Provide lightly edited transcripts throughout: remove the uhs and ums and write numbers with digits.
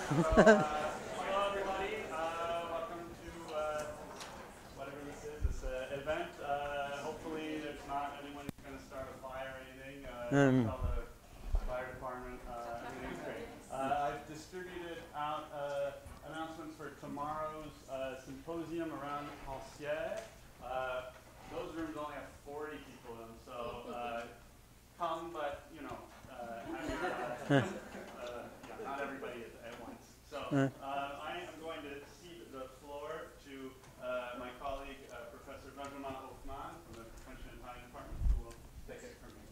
Hello, everybody. Welcome to whatever this is, this event. Hopefully, there's not anyone who's going to start a fire or anything. Tell the fire department. Everything's great. I've distributed out announcements for tomorrow's symposium around Ranciere. Those rooms only have 40 people in them, so come, but you know, not everybody is at once. So I am going to cede the floor to my colleague, Professor Benjamin Hoffman from the French and Italian department, who will take it from me.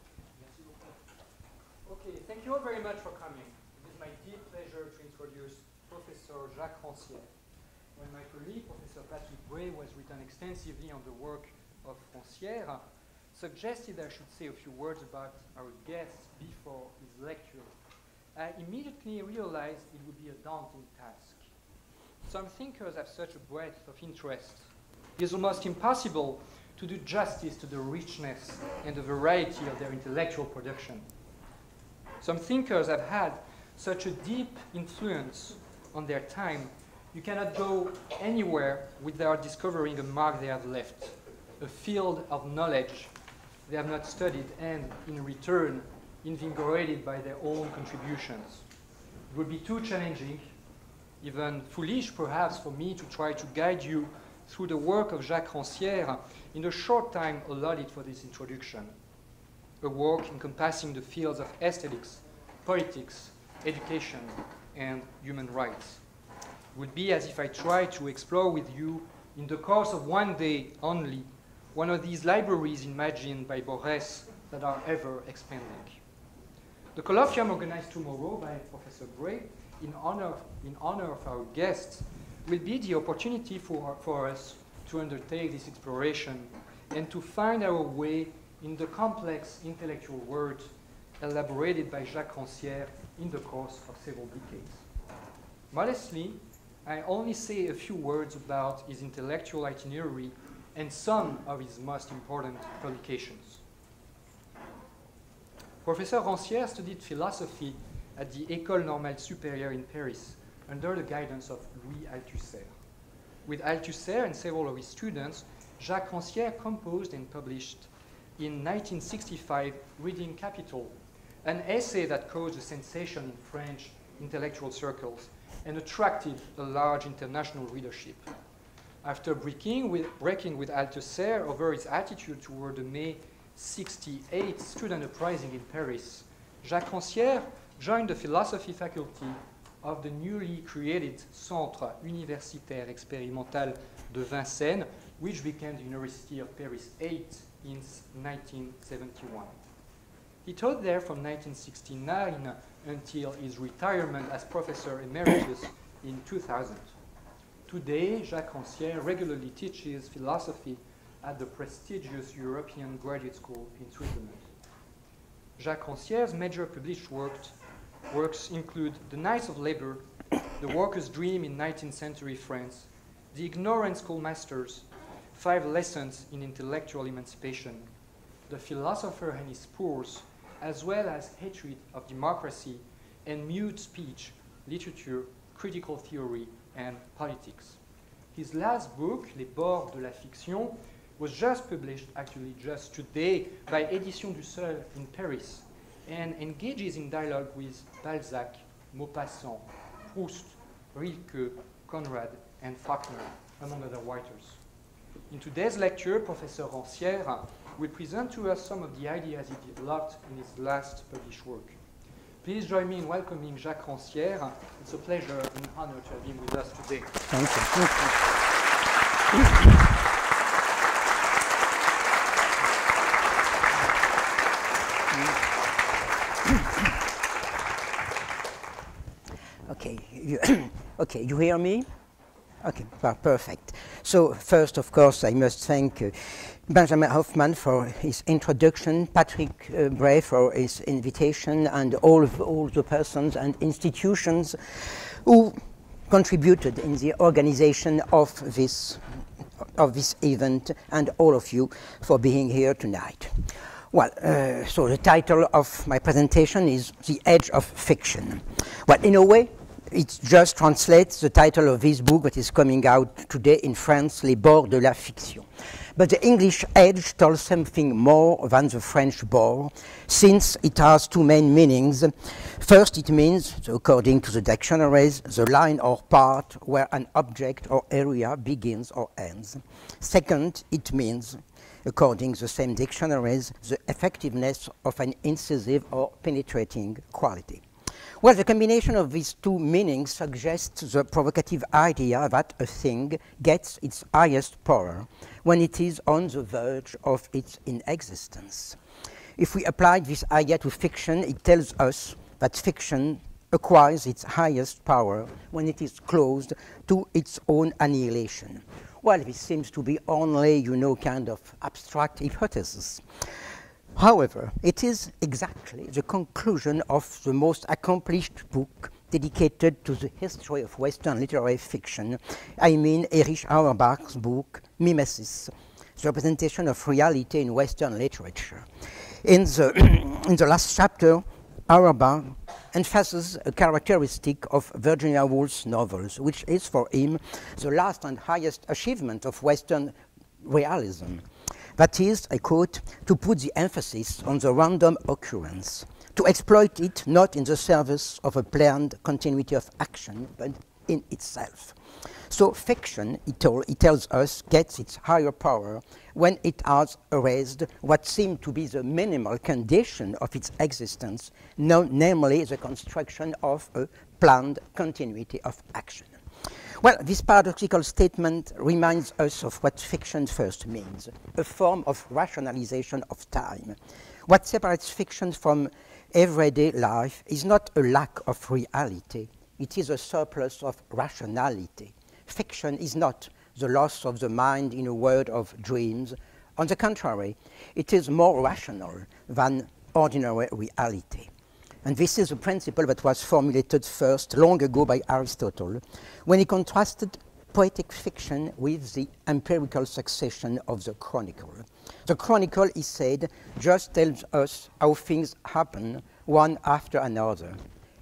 Okay, thank you all very much for coming. It is my deep pleasure to introduce Professor Jacques Ranciere. When my colleague, Professor Patrick Bray, was written extensively on the work of Ranciere, suggested I should say a few words about our guests before his lecture. I immediately realized it would be a daunting task. Some thinkers have such a breadth of interest. It is almost impossible to do justice to the richness and the variety of their intellectual production. Some thinkers have had such a deep influence on their time, you cannot go anywhere without discovering a mark they have left, a field of knowledge they have not studied and, in return, invigorated by their own contributions. It would be too challenging, even foolish perhaps, for me to try to guide you through the work of Jacques Ranciere in the short time allotted for this introduction. A work encompassing the fields of aesthetics, politics, education, and human rights. It would be as if I tried to explore with you, in the course of one day only, one of these libraries imagined by Borges that are ever expanding. The colloquium organized tomorrow by Professor Bray in honor of our guests will be the opportunity for us to undertake this exploration and to find our way in the complex intellectual world elaborated by Jacques Ranciere in the course of several decades. Modestly, I only say a few words about his intellectual itinerary and some of his most important publications. Professor Ranciere studied philosophy at the École Normale Supérieure in Paris under the guidance of Louis Althusser. With Althusser and several of his students, Jacques Ranciere composed and published in 1965 Reading Capital, an essay that caused a sensation in French intellectual circles and attracted a large international readership. After breaking with Althusser over his attitude toward the May 1968 student uprising in Paris, Jacques Ranciere joined the philosophy faculty of the newly created Centre Universitaire Expérimental de Vincennes, which became the University of Paris 8 in 1971. He taught there from 1969 until his retirement as professor emeritus in 2000. Today, Jacques Ranciere regularly teaches philosophy at the prestigious European Graduate School in Switzerland. Jacques Ranciere's major published works include The Knights of Labor, The Worker's Dream in 19th Century France, The Ignorant Schoolmasters, 5 Lessons in Intellectual Emancipation, The Philosopher and His Spurs, as well as Hatred of Democracy and Mute Speech, Literature, Critical Theory, and Politics. His last book, Les Bords de la Fiction, was just published, actually just today, by Éditions du Seuil in Paris, and engages in dialogue with Balzac, Maupassant, Proust, Rilke, Conrad, and Faulkner, among other writers. In today's lecture, Professor Ranciere will present to us some of the ideas he developed in his last published work. Please join me in welcoming Jacques Ranciere. It's a pleasure and an honor to have him with us today. Thank you. Okay, you hear me? Okay, well, perfect. So first, of course, I must thank Benjamin Hoffman for his introduction, Patrick Bray for his invitation, and all the persons and institutions who contributed in the organization of this event, and all of you for being here tonight. Well, so the title of my presentation is The Edge of Fiction. Well, in a way, it just translates the title of this book that is coming out today in France, Les bords de la fiction. But the English edge tells something more than the French bord, since it has two main meanings. First, it means, according to the dictionaries, the line or part where an object or area begins or ends. Second, it means, according to the same dictionaries, the effectiveness of an incisive or penetrating quality. Well, the combination of these two meanings suggests the provocative idea that a thing gets its highest power when it is on the verge of its inexistence. If we apply this idea to fiction, it tells us that fiction acquires its highest power when it is close to its own annihilation. Well, this seems to be only, kind of abstract hypothesis. However, it is exactly the conclusion of the most accomplished book dedicated to the history of Western literary fiction. I mean Erich Auerbach's book, Mimesis, the representation of reality in Western literature. In the last chapter, Auerbach emphasizes a characteristic of Virginia Woolf's novels, which is for him the last and highest achievement of Western realism. That is, I quote, to put the emphasis on the random occurrence, to exploit it not in the service of a planned continuity of action, but in itself. So fiction, it tells us, gets its higher power when it has erased what seemed to be the minimal condition of its existence, namely the construction of a planned continuity of action. Well, this paradoxical statement reminds us of what fiction first means, a form of rationalization of time. What separates fiction from everyday life is not a lack of reality, it is a surplus of rationality. Fiction is not the loss of the mind in a world of dreams. On the contrary, it is more rational than ordinary reality. And this is a principle that was formulated first long ago by Aristotle, when he contrasted poetic fiction with the empirical succession of the chronicle. The chronicle, he said, just tells us how things happen one after another.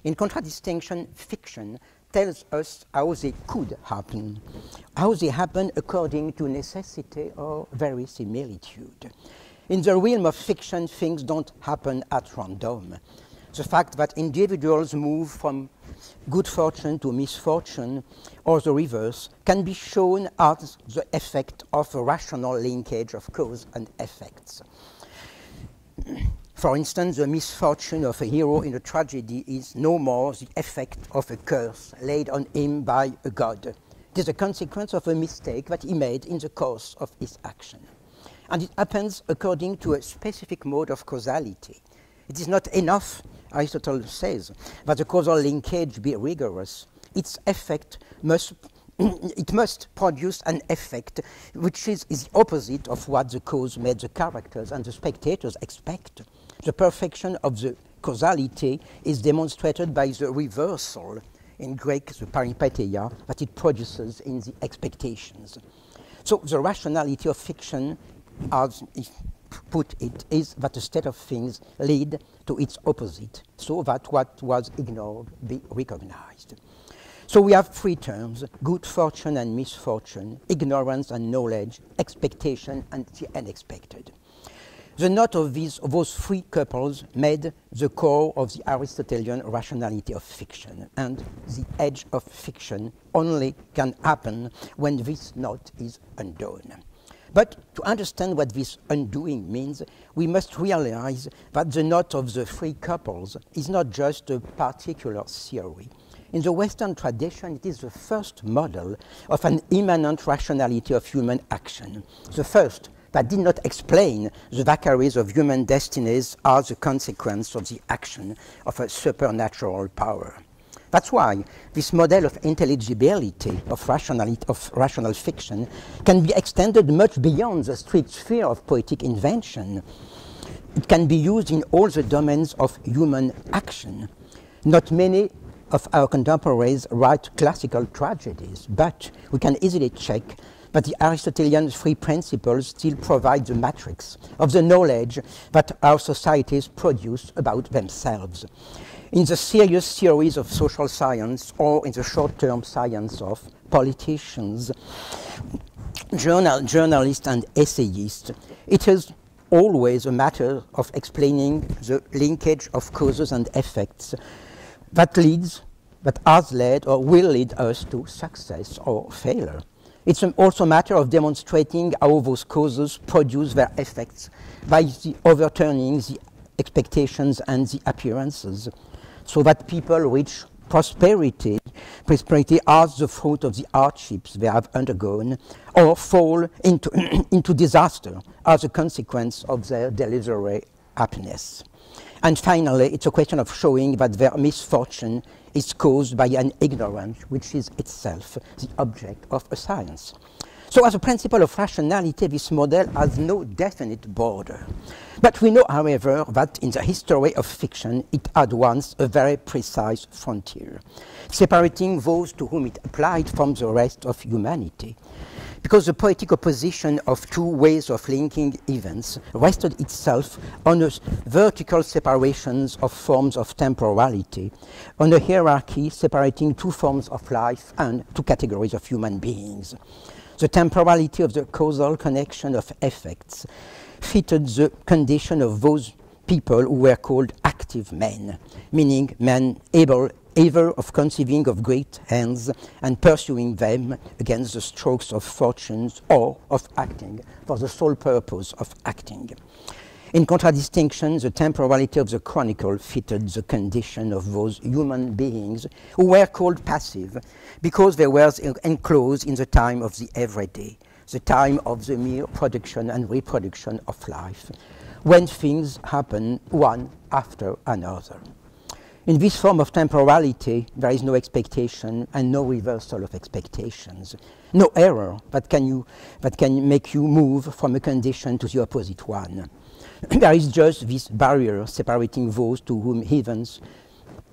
In contradistinction, fiction tells us how they could happen, how they happen according to necessity or verisimilitude. In the realm of fiction, things don't happen at random. The fact that individuals move from good fortune to misfortune, or the reverse, can be shown as the effect of a rational linkage of cause and effects. For instance, the misfortune of a hero in a tragedy is no more the effect of a curse laid on him by a god. It is a consequence of a mistake that he made in the course of his action. And it happens according to a specific mode of causality. It is not enough, Aristotle says, that the causal linkage be rigorous. Its effect must produce an effect which is the opposite of what the cause made the characters and the spectators expect. The perfection of the causality is demonstrated by the reversal, in Greek the peripeteia, that it produces in the expectations. So the rationality of fiction, as put it, is that a state of things lead to its opposite, so that what was ignored be recognized. So we have three terms: good fortune and misfortune, ignorance and knowledge, expectation and the unexpected. The knot of those three couples made the core of the Aristotelian rationality of fiction, and the edge of fiction only can happen when this knot is undone. But to understand what this undoing means, we must realize that the knot of the three couples is not just a particular theory. In the Western tradition, it is the first model of an immanent rationality of human action, the first that did not explain the vagaries of human destinies as a consequence of the action of a supernatural power. That's why this model of intelligibility, of rational fiction, can be extended much beyond the strict sphere of poetic invention. It can be used in all the domains of human action. Not many of our contemporaries write classical tragedies, but we can easily check that the Aristotelian three principles still provide the matrix of the knowledge that our societies produce about themselves. in the serious theories of social science or in the short-term science of politicians, journalists and essayists, it is always a matter of explaining the linkage of causes and effects that has led or will lead us to success or failure. It's also a matter of demonstrating how those causes produce their effects by the overturning the expectations and the appearances, so that people reach prosperity as the fruit of the hardships they have undergone, or fall into disaster as a consequence of their deliberate happiness. And finally, it's a question of showing that their misfortune is caused by an ignorance which is itself the object of a science. So as a principle of rationality, this model has no definite border. But we know, however, that in the history of fiction, it had once a very precise frontier, separating those to whom it applied from the rest of humanity. Because the poetic opposition of two ways of linking events rested itself on a vertical separations of forms of temporality, on a hierarchy separating two forms of life and two categories of human beings. The temporality of the causal connection of effects fitted the condition of those people who were called active men, meaning men able either of conceiving of great ends and pursuing them against the strokes of fortunes, or of acting for the sole purpose of acting. In contradistinction, the temporality of the chronicle fitted the condition of those human beings who were called passive because they were enclosed in the time of the everyday, the time of the mere production and reproduction of life, when things happen one after another. In this form of temporality, there is no expectation and no reversal of expectations, no error that can make you move from a condition to the opposite one. There is just this barrier separating those to whom events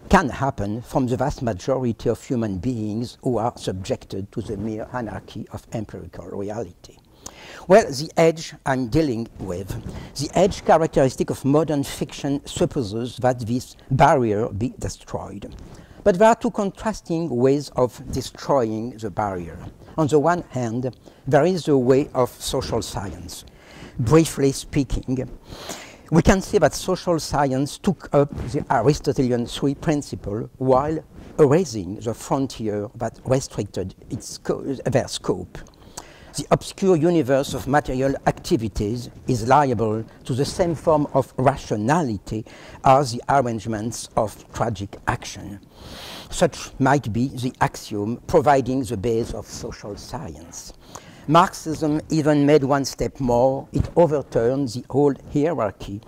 can happen from the vast majority of human beings who are subjected to the mere anarchy of empirical reality. Well, the edge I'm dealing with, the edge characteristic of modern fiction supposes that this barrier be destroyed. But there are two contrasting ways of destroying the barrier. On the one hand, there is the way of social science. Briefly speaking, we can say that social science took up the Aristotelian three principles while erasing the frontier that restricted their scope. The obscure universe of material activities is liable to the same form of rationality as the arrangements of tragic action. Such might be the axiom providing the base of social science. Marxism even made one step more. It overturned the whole hierarchy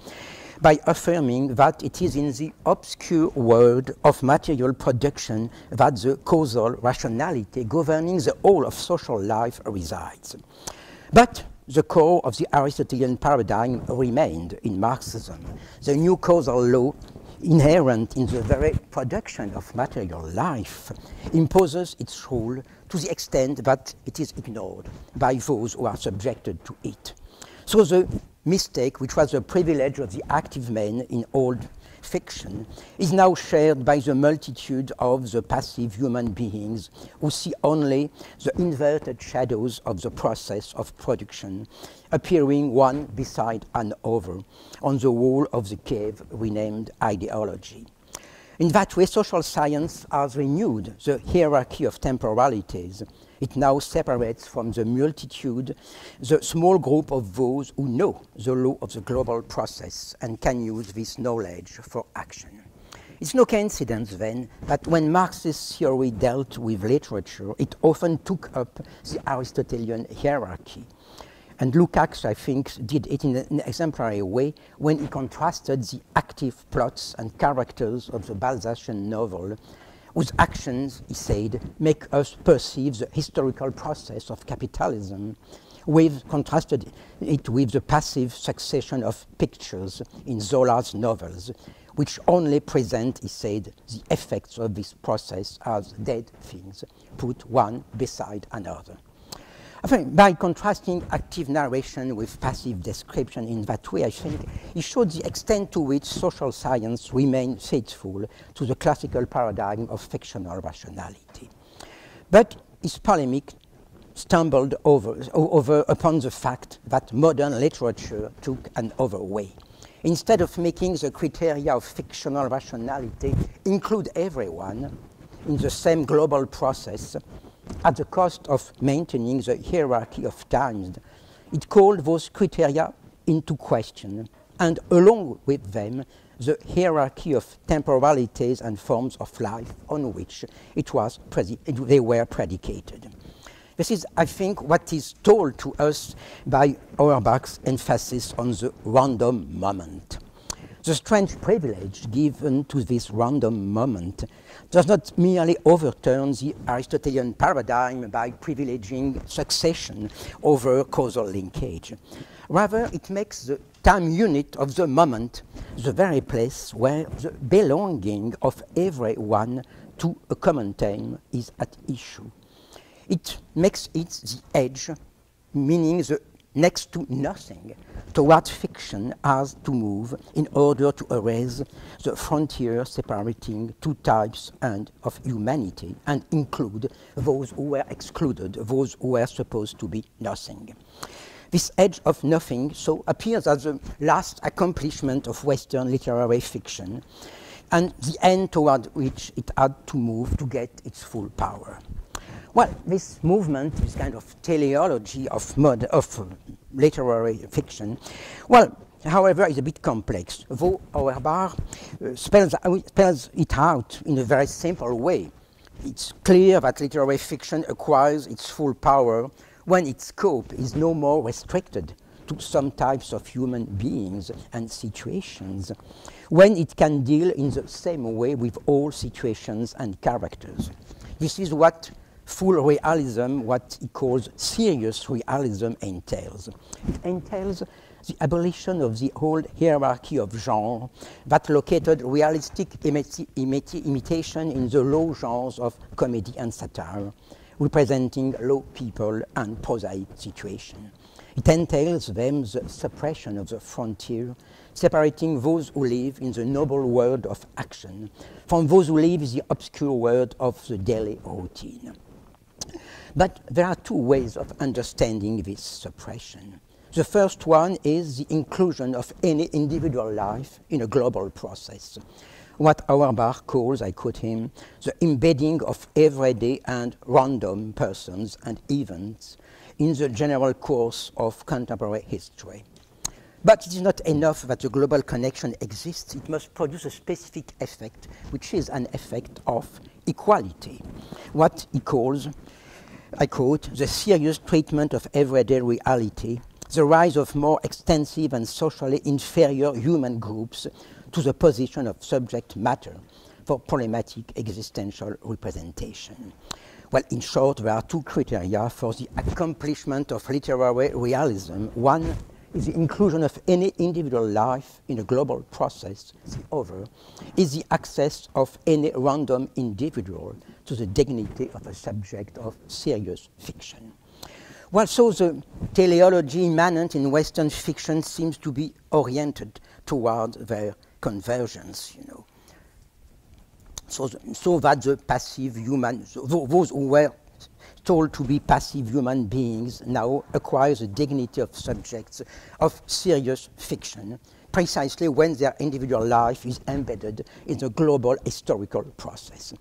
by affirming that it is in the obscure world of material production that the causal rationality governing the whole of social life resides. But the core of the Aristotelian paradigm remained in Marxism. The new causal law, inherent in the very production of material life, imposes its rule to the extent that it is ignored by those who are subjected to it. So the mistake, which was the privilege of the active men in old fiction, is now shared by the multitude of the passive human beings who see only the inverted shadows of the process of production, appearing one beside another on the wall of the cave renamed ideology. In that way, social science has renewed the hierarchy of temporalities. It now separates from the multitude the small group of those who know the law of the global process and can use this knowledge for action. It's no coincidence, then, that when Marxist theory dealt with literature, it often took up the Aristotelian hierarchy. And Lukács, I think, did it in an exemplary way when he contrasted the active plots and characters of the Balzacian novel, whose actions, he said, make us perceive the historical process of capitalism, contrasted it with the passive succession of pictures in Zola's novels, which only present, he said, the effects of this process as dead things, put one beside another. I think by contrasting active narration with passive description in that way, I think he showed the extent to which social science remained faithful to the classical paradigm of fictional rationality. But his polemic stumbled upon the fact that modern literature took another way. Instead of making the criteria of fictional rationality include everyone in the same global process, at the cost of maintaining the hierarchy of times, it called those criteria into question, and along with them, the hierarchy of temporalities and forms of life on which they were predicated. This is, I think, what is told to us by Auerbach's emphasis on the random moment. The strange privilege given to this random moment does not merely overturn the Aristotelian paradigm by privileging succession over causal linkage. Rather, it makes the time unit of the moment the very place where the belonging of everyone to a common time is at issue. It makes it the edge, meaning the next to nothing, toward fiction has to move in order to erase the frontier separating two types of humanity and include those who were excluded, those who were supposed to be nothing. This edge of nothing so appears as the last accomplishment of Western literary fiction and the end toward which it had to move to get its full power. Well, this movement, this kind of teleology of literary fiction, well, however, is a bit complex, though Auerbach spells it out in a very simple way. It's clear that literary fiction acquires its full power when its scope is no more restricted to some types of human beings and situations, when it can deal in the same way with all situations and characters. This is what full realism, what he calls serious realism, entails. It entails the abolition of the whole hierarchy of genre that located realistic imitation in the low genres of comedy and satire, representing low people and prosaic situation. It entails them the suppression of the frontier, separating those who live in the noble world of action from those who live in the obscure world of the daily routine. But there are two ways of understanding this suppression. The first one is the inclusion of any individual life in a global process, what Auerbach calls, I quote him, the embedding of everyday and random persons and events in the general course of contemporary history. But it is not enough that the global connection exists, it must produce a specific effect, which is an effect of equality, what he calls, I quote, the serious treatment of everyday reality, the rise of more extensive and socially inferior human groups to the position of subject matter for problematic existential representation. Well, in short, there are two criteria for the accomplishment of literary realism. One is the inclusion of any individual life in a global process. The other is the access of any random individual to the dignity of a subject of serious fiction. Well, so the teleology immanent in Western fiction seems to be oriented toward their convergence, you know. So that the passive human, those who were told to be passive human beings now acquire the dignity of subjects of serious fiction, precisely when their individual life is embedded in the global historical process.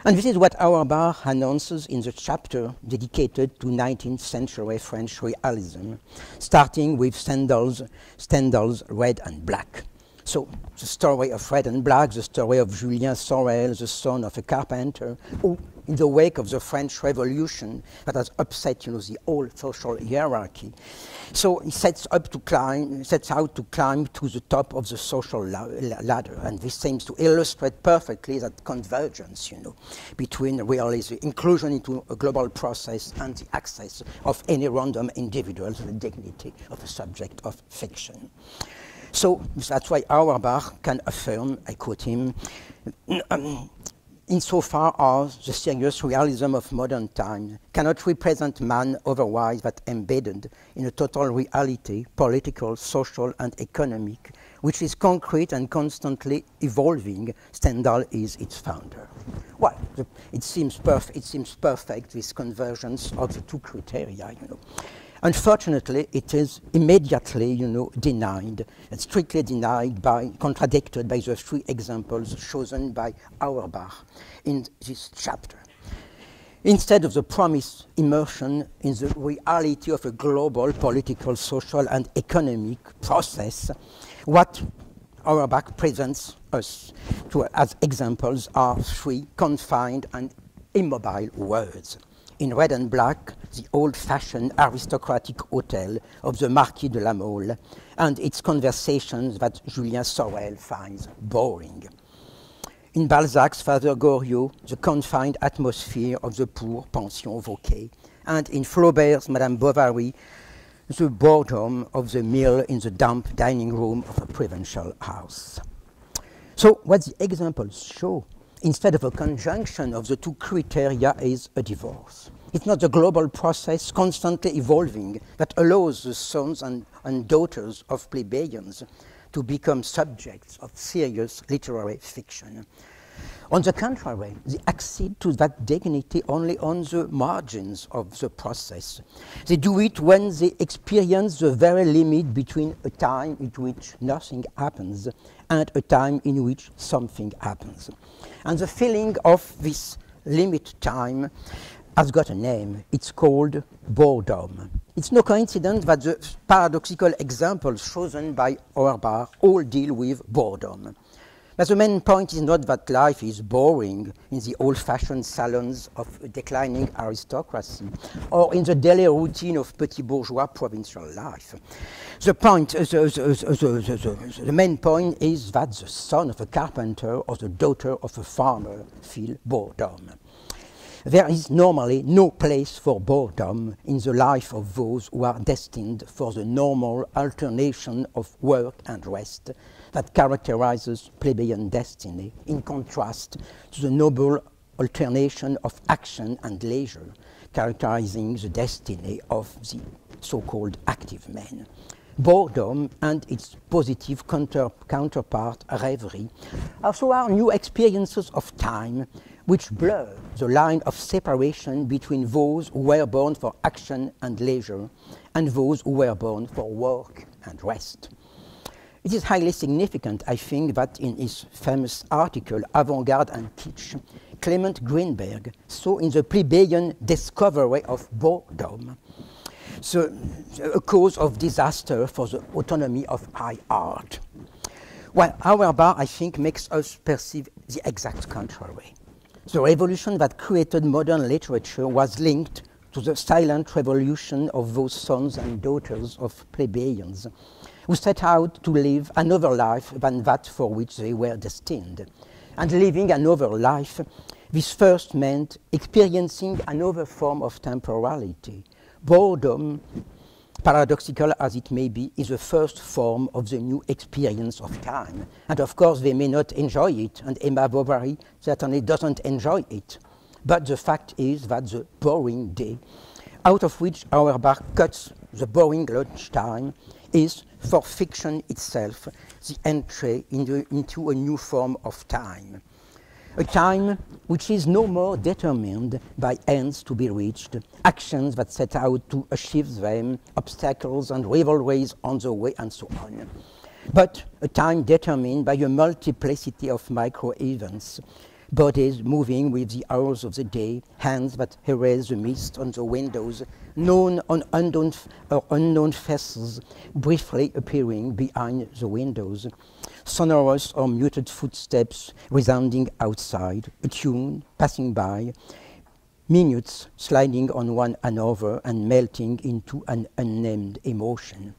And this is what Auerbach announces in the chapter dedicated to 19th century French realism, starting with Stendhal's Red and Black. So the story of Red and Black, the story of Julien Sorel, the son of a carpenter, who, in the wake of the French Revolution that has upset, the whole social hierarchy. So he sets out to climb to the top of the social ladder, and this seems to illustrate perfectly that convergence, between really the inclusion into a global process and the access of any random individual to the dignity of a subject of fiction. So that's why Auerbach can affirm, I quote him, insofar as the serious realism of modern times cannot represent man otherwise but embedded in a total reality, political, social, and economic, which is concrete and constantly evolving. Stendhal is its founder. Well, it seems perfect, this convergence of the two criteria, you know. Unfortunately, it is immediately, you know, denied, and strictly denied contradicted by the three examples chosen by Auerbach in this chapter. Instead of the promised immersion in the reality of a global political, social, and economic process, what Auerbach presents us as examples are three confined and immobile words. In red and black, the old-fashioned aristocratic hotel of the Marquis de la Mole and its conversations that Julien Sorel finds boring. In Balzac's Father Goriot, the confined atmosphere of the poor pension Vauquet, and in Flaubert's Madame Bovary, the boredom of the meal in the damp dining room of a provincial house. So what the examples show, instead of a conjunction of the two criteria, is a divorce. It's not the global process constantly evolving that allows the sons and daughters of plebeians to become subjects of serious literary fiction. On the contrary, they accede to that dignity only on the margins of the process. They do it when they experience the very limit between a time in which nothing happens and a time in which something happens. And the feeling of this limit time has got a name. It's called boredom. It's no coincidence that the paradoxical examples chosen by Auerbach all deal with boredom. But the main point is not that life is boring in the old-fashioned salons of a declining aristocracy or in the daily routine of petit bourgeois provincial life. The main point is that the son of a carpenter or the daughter of a farmer feel boredom. There is normally no place for boredom in the life of those who are destined for the normal alternation of work and rest that characterizes plebeian destiny, in contrast to the noble alternation of action and leisure characterizing the destiny of the so-called active men. Boredom and its positive counterpart, reverie, also are new experiences of time which blur the line of separation between those who were born for action and leisure and those who were born for work and rest. It is highly significant, I think, that in his famous article, Avant-Garde and Kitsch, Clement Greenberg saw in the plebeian discovery of boredom so a cause of disaster for the autonomy of high art. Well, Auerbach, I think, makes us perceive the exact contrary. The revolution that created modern literature was linked to the silent revolution of those sons and daughters of plebeians who set out to live another life than that for which they were destined. And living another life, this first meant experiencing another form of temporality. Boredom, paradoxical as it may be, is the first form of the new experience of time. And of course, they may not enjoy it, and Emma Bovary certainly doesn't enjoy it. But the fact is that the boring day, out of which Auerbach cuts the boring lunchtime, is, for fiction itself, the entry into a new form of time. A time which is no more determined by ends to be reached, actions that set out to achieve them, obstacles and rivalries on the way, and so on. But a time determined by a multiplicity of micro-events, bodies moving with the hours of the day, hands that erase the mist on the windows, known or unknown faces briefly appearing behind the windows, sonorous or muted footsteps resounding outside, a tune passing by, minutes sliding on one another and melting into an unnamed emotion.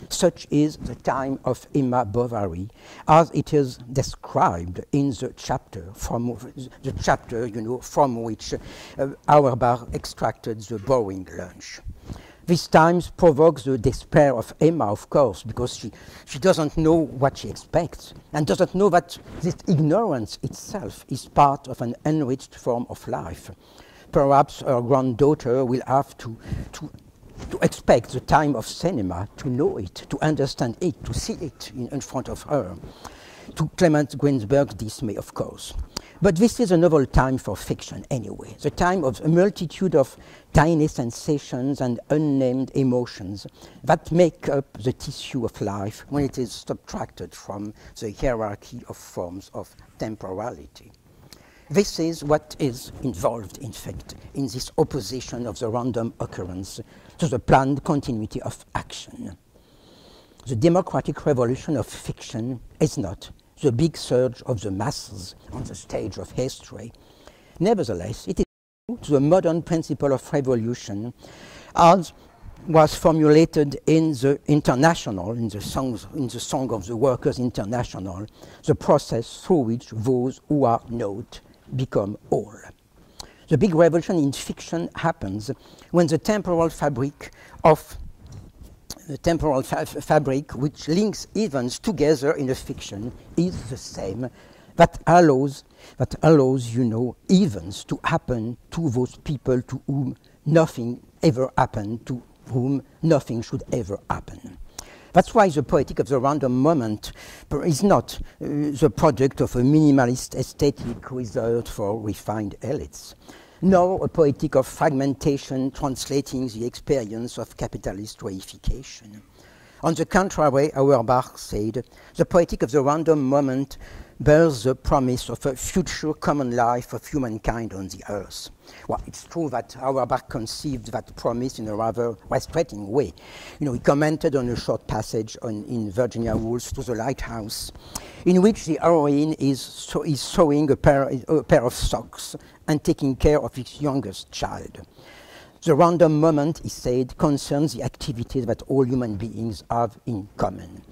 Such is the time of Emma Bovary, as it is described in the chapter from which Auerbach extracted the boring lunch. This time provokes the despair of Emma, of course, because she doesn't know what she expects and doesn't know that this ignorance itself is part of an enriched form of life. Perhaps her granddaughter will have to expect the time of cinema, to know it, to understand it, to see it in front of her. To Clement Greenberg's dismay, of course. But this is a novel time for fiction anyway, the time of a multitude of tiny sensations and unnamed emotions that make up the tissue of life when it is subtracted from the hierarchy of forms of temporality. This is what is involved, in fact, in this opposition of the random occurrence to the planned continuity of action. The democratic revolution of fiction is not the big surge of the masses on the stage of history. Nevertheless, it is true to the modern principle of revolution as was formulated in the International, in the Song of the Workers' International, the process through which those who are not become all. The big revolution in fiction happens when the temporal fabric which links events together in a fiction is the same, that allows events to happen to those people to whom nothing ever happened, to whom nothing should ever happen. That's why the poetic of the random moment is not the product of a minimalist aesthetic reserved for refined elites, nor a poetic of fragmentation translating the experience of capitalist reification. On the contrary, Auerbach said, the poetic of the random moment bears the promise of a future common life of humankind on the earth. Well, it's true that Auerbach conceived that promise in a rather restraining way. He commented on a short passage in Virginia Woolf's To the Lighthouse, in which the heroine is sewing a pair of socks and taking care of his youngest child. The random moment, he said, concerns the activities that all human beings have in common.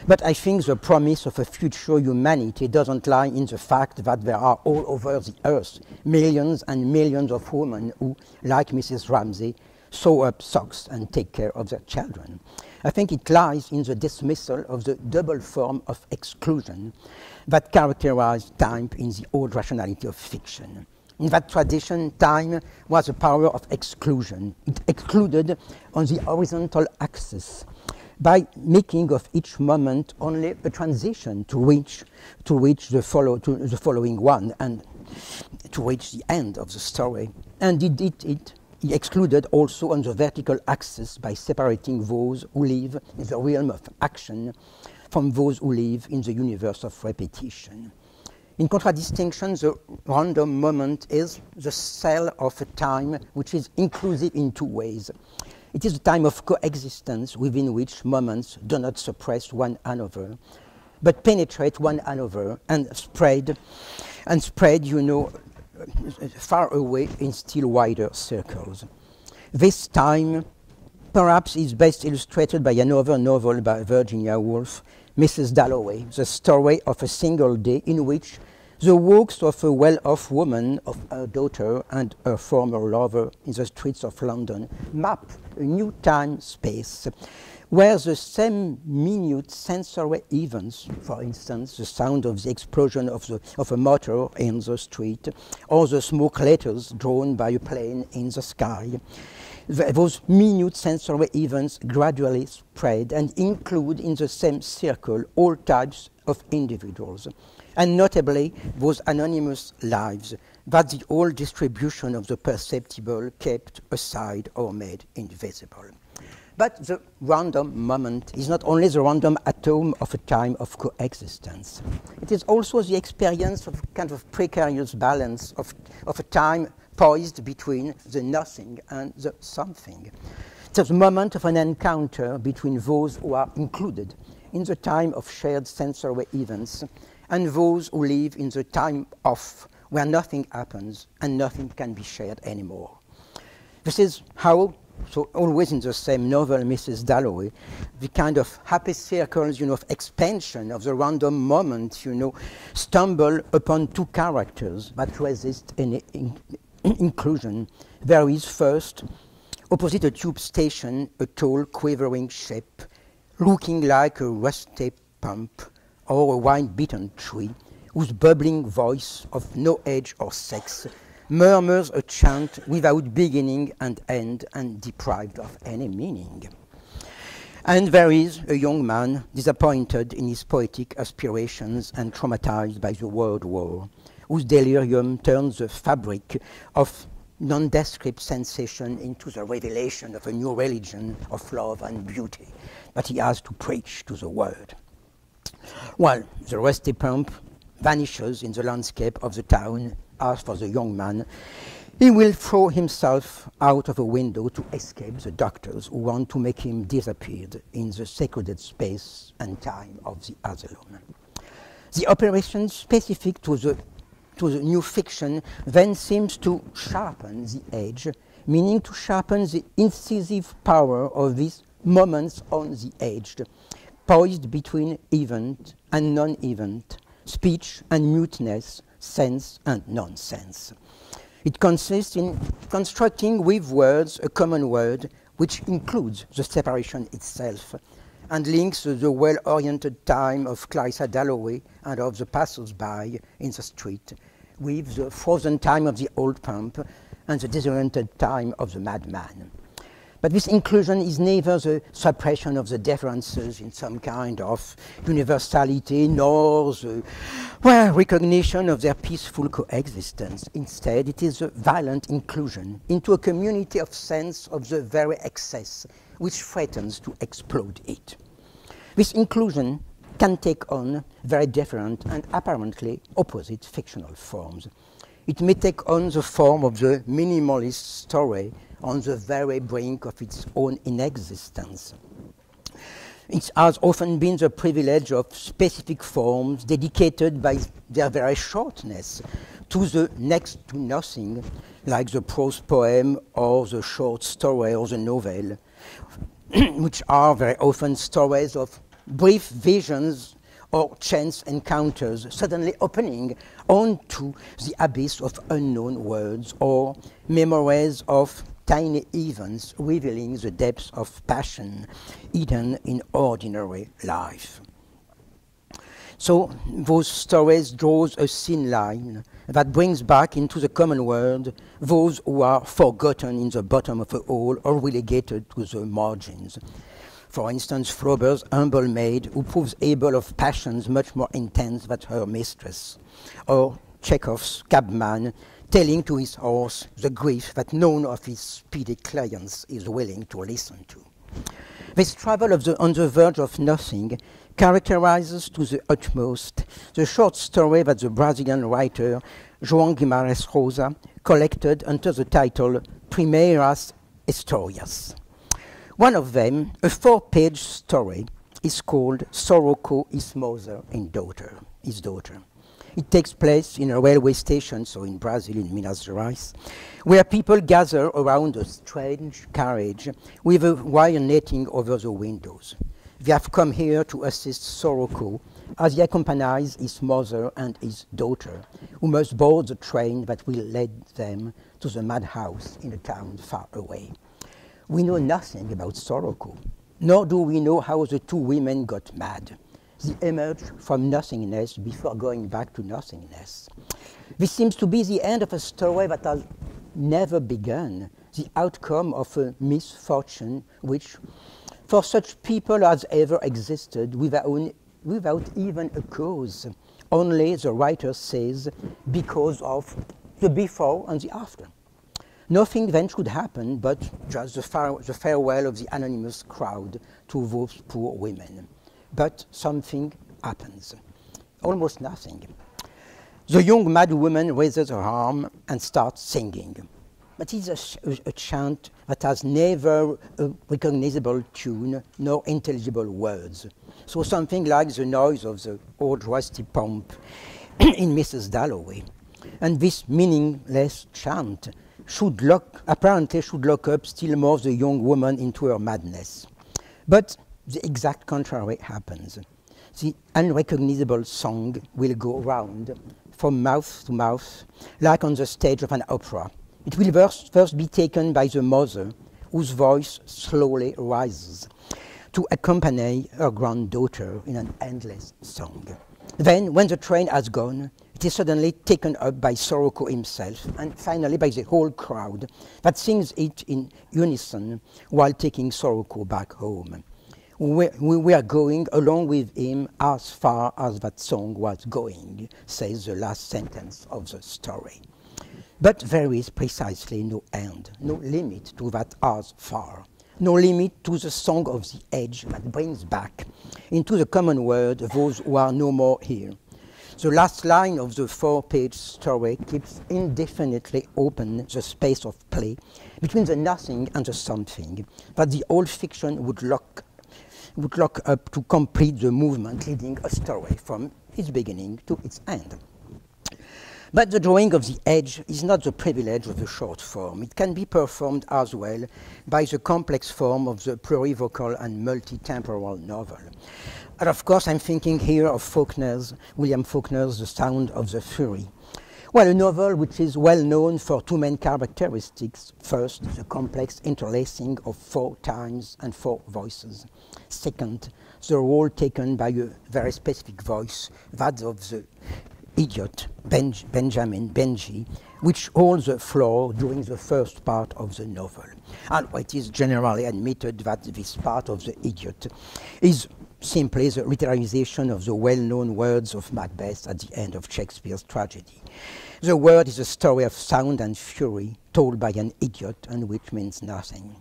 But I think the promise of a future humanity doesn't lie in the fact that there are all over the earth millions and millions of women who, like Mrs. Ramsay, sew up socks and take care of their children. I think it lies in the dismissal of the double form of exclusion that characterized time in the old rationality of fiction. In that tradition, time was a power of exclusion. It excluded on the horizontal axis by making of each moment only a transition to reach the following one and to reach the end of the story. And he excluded also on the vertical axis by separating those who live in the realm of action from those who live in the universe of repetition. In contradistinction, the random moment is the cell of a time which is inclusive in two ways. It is a time of coexistence within which moments do not suppress one another, but penetrate one another and spread, far away in still wider circles. This time, perhaps, is best illustrated by another novel by Virginia Woolf, Mrs. Dalloway, the story of a single day in which the walks of a well-off woman, of her daughter and her former lover in the streets of London map a new time-space where the same minute sensory events, for instance, the sound of the explosion of a motor in the street, or the smoke letters drawn by a plane in the sky, those minute sensory events gradually spread and include in the same circle all types of individuals, and notably those anonymous lives that the whole distribution of the perceptible kept aside or made invisible. But the random moment is not only the random atom of a time of coexistence. It is also the experience of a kind of precarious balance of a time poised between the nothing and the something. It's the moment of an encounter between those who are included in the time of shared sensory events and those who live in the time off, where nothing happens and nothing can be shared anymore. This is how, so always in the same novel, Mrs. Dalloway, the kind of happy circles, of expansion of the random moment, stumble upon two characters that resist any inclusion. There is first opposite a tube station, a tall, quivering shape, looking like a rusty pump or a wine-beaten tree, whose bubbling voice of no age or sex murmurs a chant without beginning and end and deprived of any meaning. And there is a young man disappointed in his poetic aspirations and traumatized by the World War, whose delirium turns the fabric of nondescript sensation into the revelation of a new religion of love and beauty that he has to preach to the world. While the rusty pump vanishes in the landscape of the town, as for the young man, he will throw himself out of a window to escape the doctors who want to make him disappear in the secluded space and time of the asylum. The operation specific to the new fiction then seems to sharpen the edge, meaning to sharpen the incisive power of these moments on the edge, poised between event and non-event, speech and muteness, sense and nonsense. It consists in constructing with words a common word which includes the separation itself and links the well-oriented time of Clarissa Dalloway and of the passers-by in the street with the frozen time of the old pump and the disoriented time of the madman. But this inclusion is neither the suppression of the differences in some kind of universality, nor the recognition of their peaceful coexistence. Instead, it is a violent inclusion into a community of sense of the very excess, which threatens to explode it. This inclusion can take on very different and apparently opposite fictional forms. It may take on the form of the minimalist story on the very brink of its own inexistence. It has often been the privilege of specific forms dedicated by their very shortness to the next to nothing, like the prose poem or the short story or the novel, which are very often stories of brief visions or chance encounters suddenly opening onto the abyss of unknown words, or memories of tiny events revealing the depths of passion hidden in ordinary life. So those stories draws a thin line that brings back into the common world those who are forgotten in the bottom of the hole or relegated to the margins. For instance, Flaubert's humble maid, who proves able of passions much more intense than her mistress, or Chekhov's cabman, telling to his horse the grief that none of his speedy clients is willing to listen to. This travel on the verge of nothing characterizes to the utmost the short story that the Brazilian writer João Guimarães Rosa collected under the title Primeiras Histórias. One of them, a 4-page story, is called Soroko, His Mother and Daughter, His Daughter. It takes place in a railway station, so in Brazil, in Minas Gerais, where people gather around a strange carriage with a wire netting over the windows. They have come here to assist Soroko as he accompanies his mother and his daughter, who must board the train that will lead them to the madhouse in a town far away. We know nothing about Soroko, nor do we know how the two women got mad. They emerged from nothingness before going back to nothingness. This seems to be the end of a story that has never begun, the outcome of a misfortune which, for such people as ever existed, without even a cause, only, the writer says, because of the before and the after. Nothing then should happen but just the farewell of the anonymous crowd to those poor women. But something happens, almost nothing. The young mad woman raises her arm and starts singing. But it's a chant that has never a recognizable tune nor intelligible words. So something like the noise of the old rusty pump in Mrs. Dalloway. And this meaningless chant apparently should lock up still more the young woman into her madness. But the exact contrary happens. The unrecognizable song will go round from mouth to mouth, like on the stage of an opera. It will first be taken by the mother, whose voice slowly rises to accompany her granddaughter in an endless song. Then, when the train has gone, it is suddenly taken up by Soroko himself, and finally by the whole crowd that sings it in unison while taking Soroko back home. We are going along with him as far as that song was going, says the last sentence of the story. But there is precisely no end, no limit to that as far, no limit to the song of the age that brings back into the common word those who are no more here. The last line of the 4-page story keeps indefinitely open the space of play between the nothing and the something that the old fiction would lock up to complete the movement leading a story from its beginning to its end. But the drawing of the edge is not the privilege of the short form. It can be performed as well by the complex form of the plurivocal and multi-temporal novel. And of course, I'm thinking here of William Faulkner's The Sound of the Fury. Well, a novel which is well known for two main characteristics. First, the complex interlacing of 4 times and 4 voices. Second, the role taken by a very specific voice, that of the idiot, Benji, which holds the floor during the first part of the novel. And it is generally admitted that this part of the idiot is simply the literalization of the well-known words of Macbeth at the end of Shakespeare's tragedy. The word is a story of sound and fury told by an idiot, and which means nothing.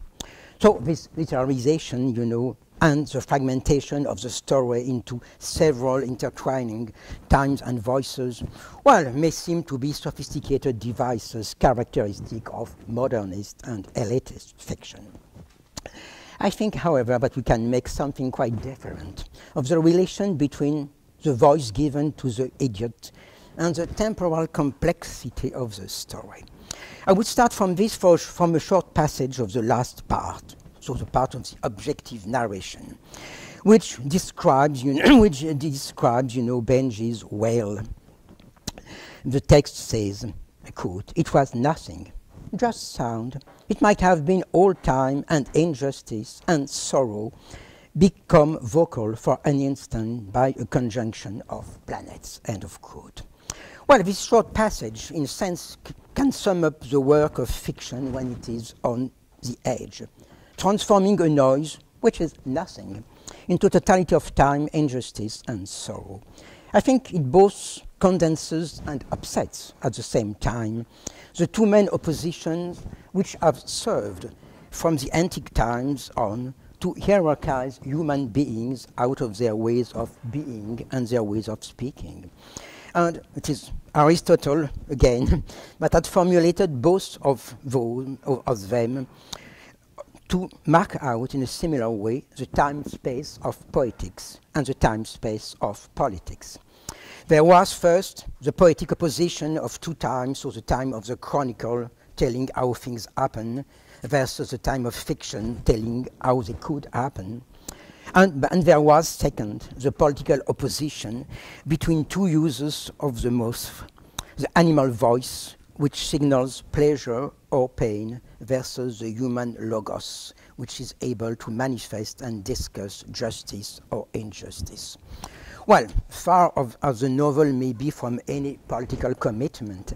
So this literalization, and the fragmentation of the story into several intertwining times and voices, may seem to be sophisticated devices characteristic of modernist and elitist fiction. I think, however, that we can make something quite different of the relation between the voice given to the idiot and the temporal complexity of the story. I would start from from a short passage of the last part, so the part of the objective narration, which describes, Benji's wail. The text says, I quote, "It was nothing, just sound. It might have been all time and injustice and sorrow become vocal for an instant by a conjunction of planets," end of quote. Well, this short passage, in a sense, can sum up the work of fiction when it is on the edge, transforming a noise, which is nothing, into totality of time, injustice, and sorrow. I think it both condenses and upsets at the same time the two main oppositions which have served from the antique times on to hierarchize human beings out of their ways of being and their ways of speaking. And it is Aristotle, again, that had formulated both of them to mark out in a similar way the time-space of poetics and the time-space of politics. There was first the poetic opposition of two times, so the time of the chronicle telling how things happen versus the time of fiction telling how they could happen. And there was, second, the political opposition between two uses of the animal voice, which signals pleasure or pain, versus the human logos, which is able to manifest and discuss justice or injustice. Well, far as the novel may be from any political commitment,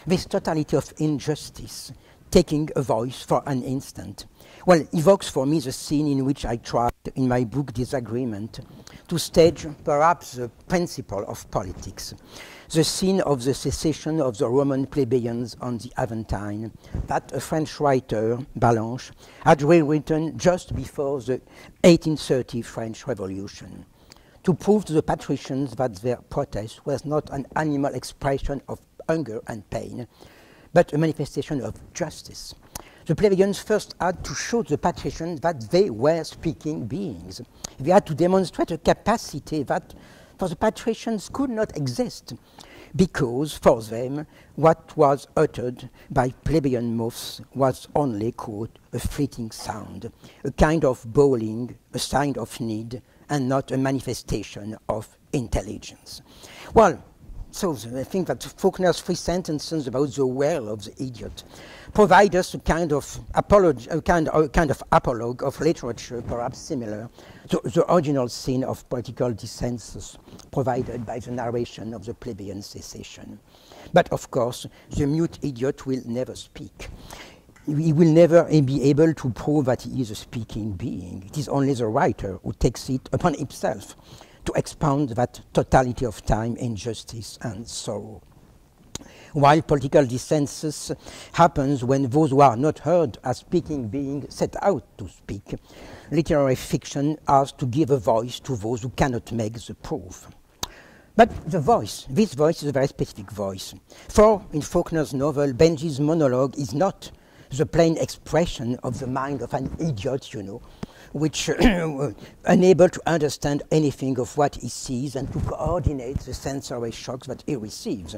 this totality of injustice, taking a voice for an instant, evokes for me the scene in which I tried, in my book Disagreement, to stage perhaps the principle of politics, the scene of the secession of the Roman plebeians on the Aventine, that a French writer, Ballanche, had rewritten just before the 1830 French Revolution, to prove to the patricians that their protest was not an animal expression of hunger and pain, but a manifestation of justice. The plebeians first had to show the patricians that they were speaking beings. They had to demonstrate a capacity that for the patricians could not exist, because for them what was uttered by plebeian mouths was only, quote, a fleeting sound, a kind of bawling, a sign of need, and not a manifestation of intelligence. Well, I think that Faulkner's three sentences about the well of the idiot provide us a kind of apologue of literature, perhaps similar to the original scene of political dissensus provided by the narration of the plebeian secession. But of course, the mute idiot will never speak. He will never be able to prove that he is a speaking being. It is only the writer who takes it upon himself to expound that totality of time, injustice, and sorrow. While political dissensus happens when those who are not heard as speaking beings set out to speak, literary fiction has to give a voice to those who cannot make the proof. But the voice, this voice is a very specific voice. For in Faulkner's novel, Benji's monologue is not the plain expression of the mind of an idiot, you know, which unable to understand anything of what he sees and to coordinate the sensory shocks that he receives.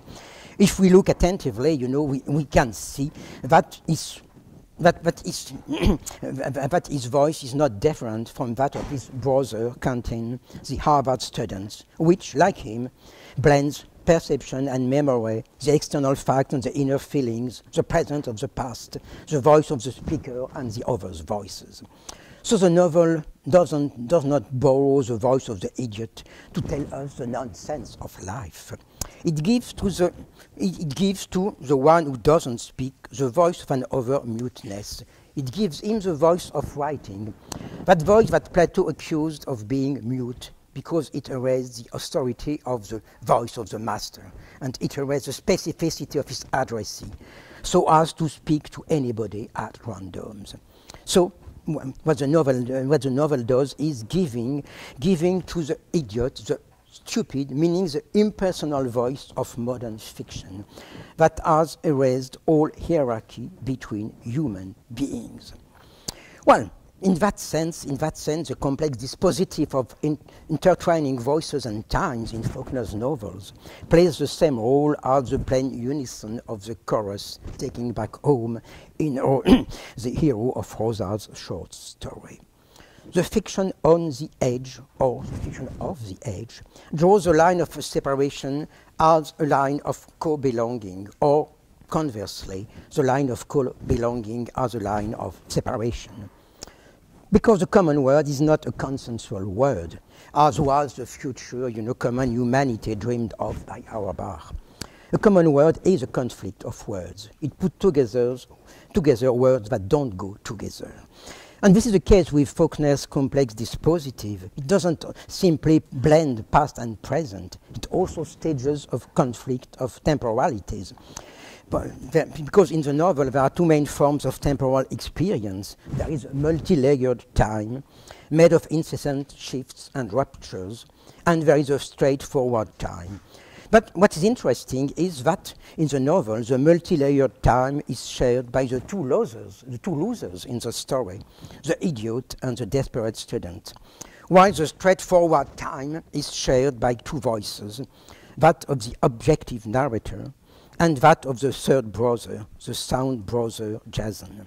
If we look attentively, you know, we can see that his voice is not different from that of his brother Quentin, the Harvard student, which, like him, blends perception and memory, the external fact and the inner feelings, the present of the past, the voice of the speaker and the other's voices. So the novel does not borrow the voice of the idiot to tell us the nonsense of life. It gives to the one who doesn't speak the voice of an other muteness. It gives him the voice of writing, that voice that Plato accused of being mute, because it erased the authority of the voice of the master, and it erased the specificity of his addressee, so as to speak to anybody at random. So what the novel does is giving to the idiot the stupid, meaning the impersonal voice of modern fiction that has erased all hierarchy between human beings. Well, in that sense, the complex dispositif of intertwining voices and times in Faulkner's novels plays the same role as the plain unison of the chorus taking back home in the hero of Rosa's short story. The fiction on the edge, or the fiction of the edge, draws a line of separation as a line of co-belonging, or conversely, the line of co-belonging as a line of separation. Because the common word is not a consensual word, as was the future, common humanity dreamed of by Auerbach. A common word is a conflict of words. It puts together words that don't go together. And this is the case with Faulkner's complex dispositif. It doesn't simply blend past and present. It also stages of conflict of temporalities. Because in the novel there are two main forms of temporal experience. There is a multi-layered time made of incessant shifts and ruptures, and there is a straightforward time. But what is interesting is that in the novel the multi-layered time is shared by the two losers in the story, the idiot and the desperate student, while the straightforward time is shared by two voices, that of the objective narrator and that of the third brother, the sound brother Jason.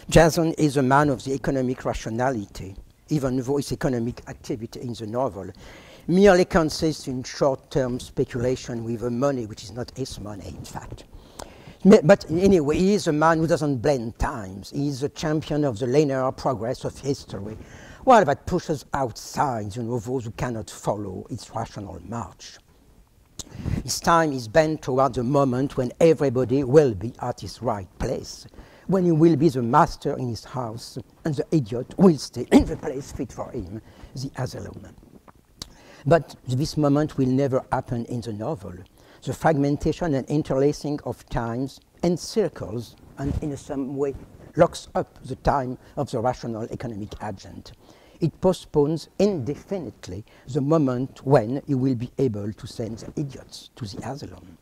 Jason is a man of the economic rationality, even though his economic activity in the novel merely consists in short-term speculation with a money which is not his money, in fact. But anyway, he is a man who doesn't blend times. He is a champion of the linear progress of history, while that pushes outside, those who cannot follow its rational march. His time is bent toward the moment when everybody will be at his right place, when he will be the master in his house, and the idiot will stay in the place fit for him, the asylum. But this moment will never happen in the novel. The fragmentation and interlacing of times encircles and in some way locks up the time of the rational economic agent. It postpones indefinitely the moment when you will be able to send the idiots to the asylum.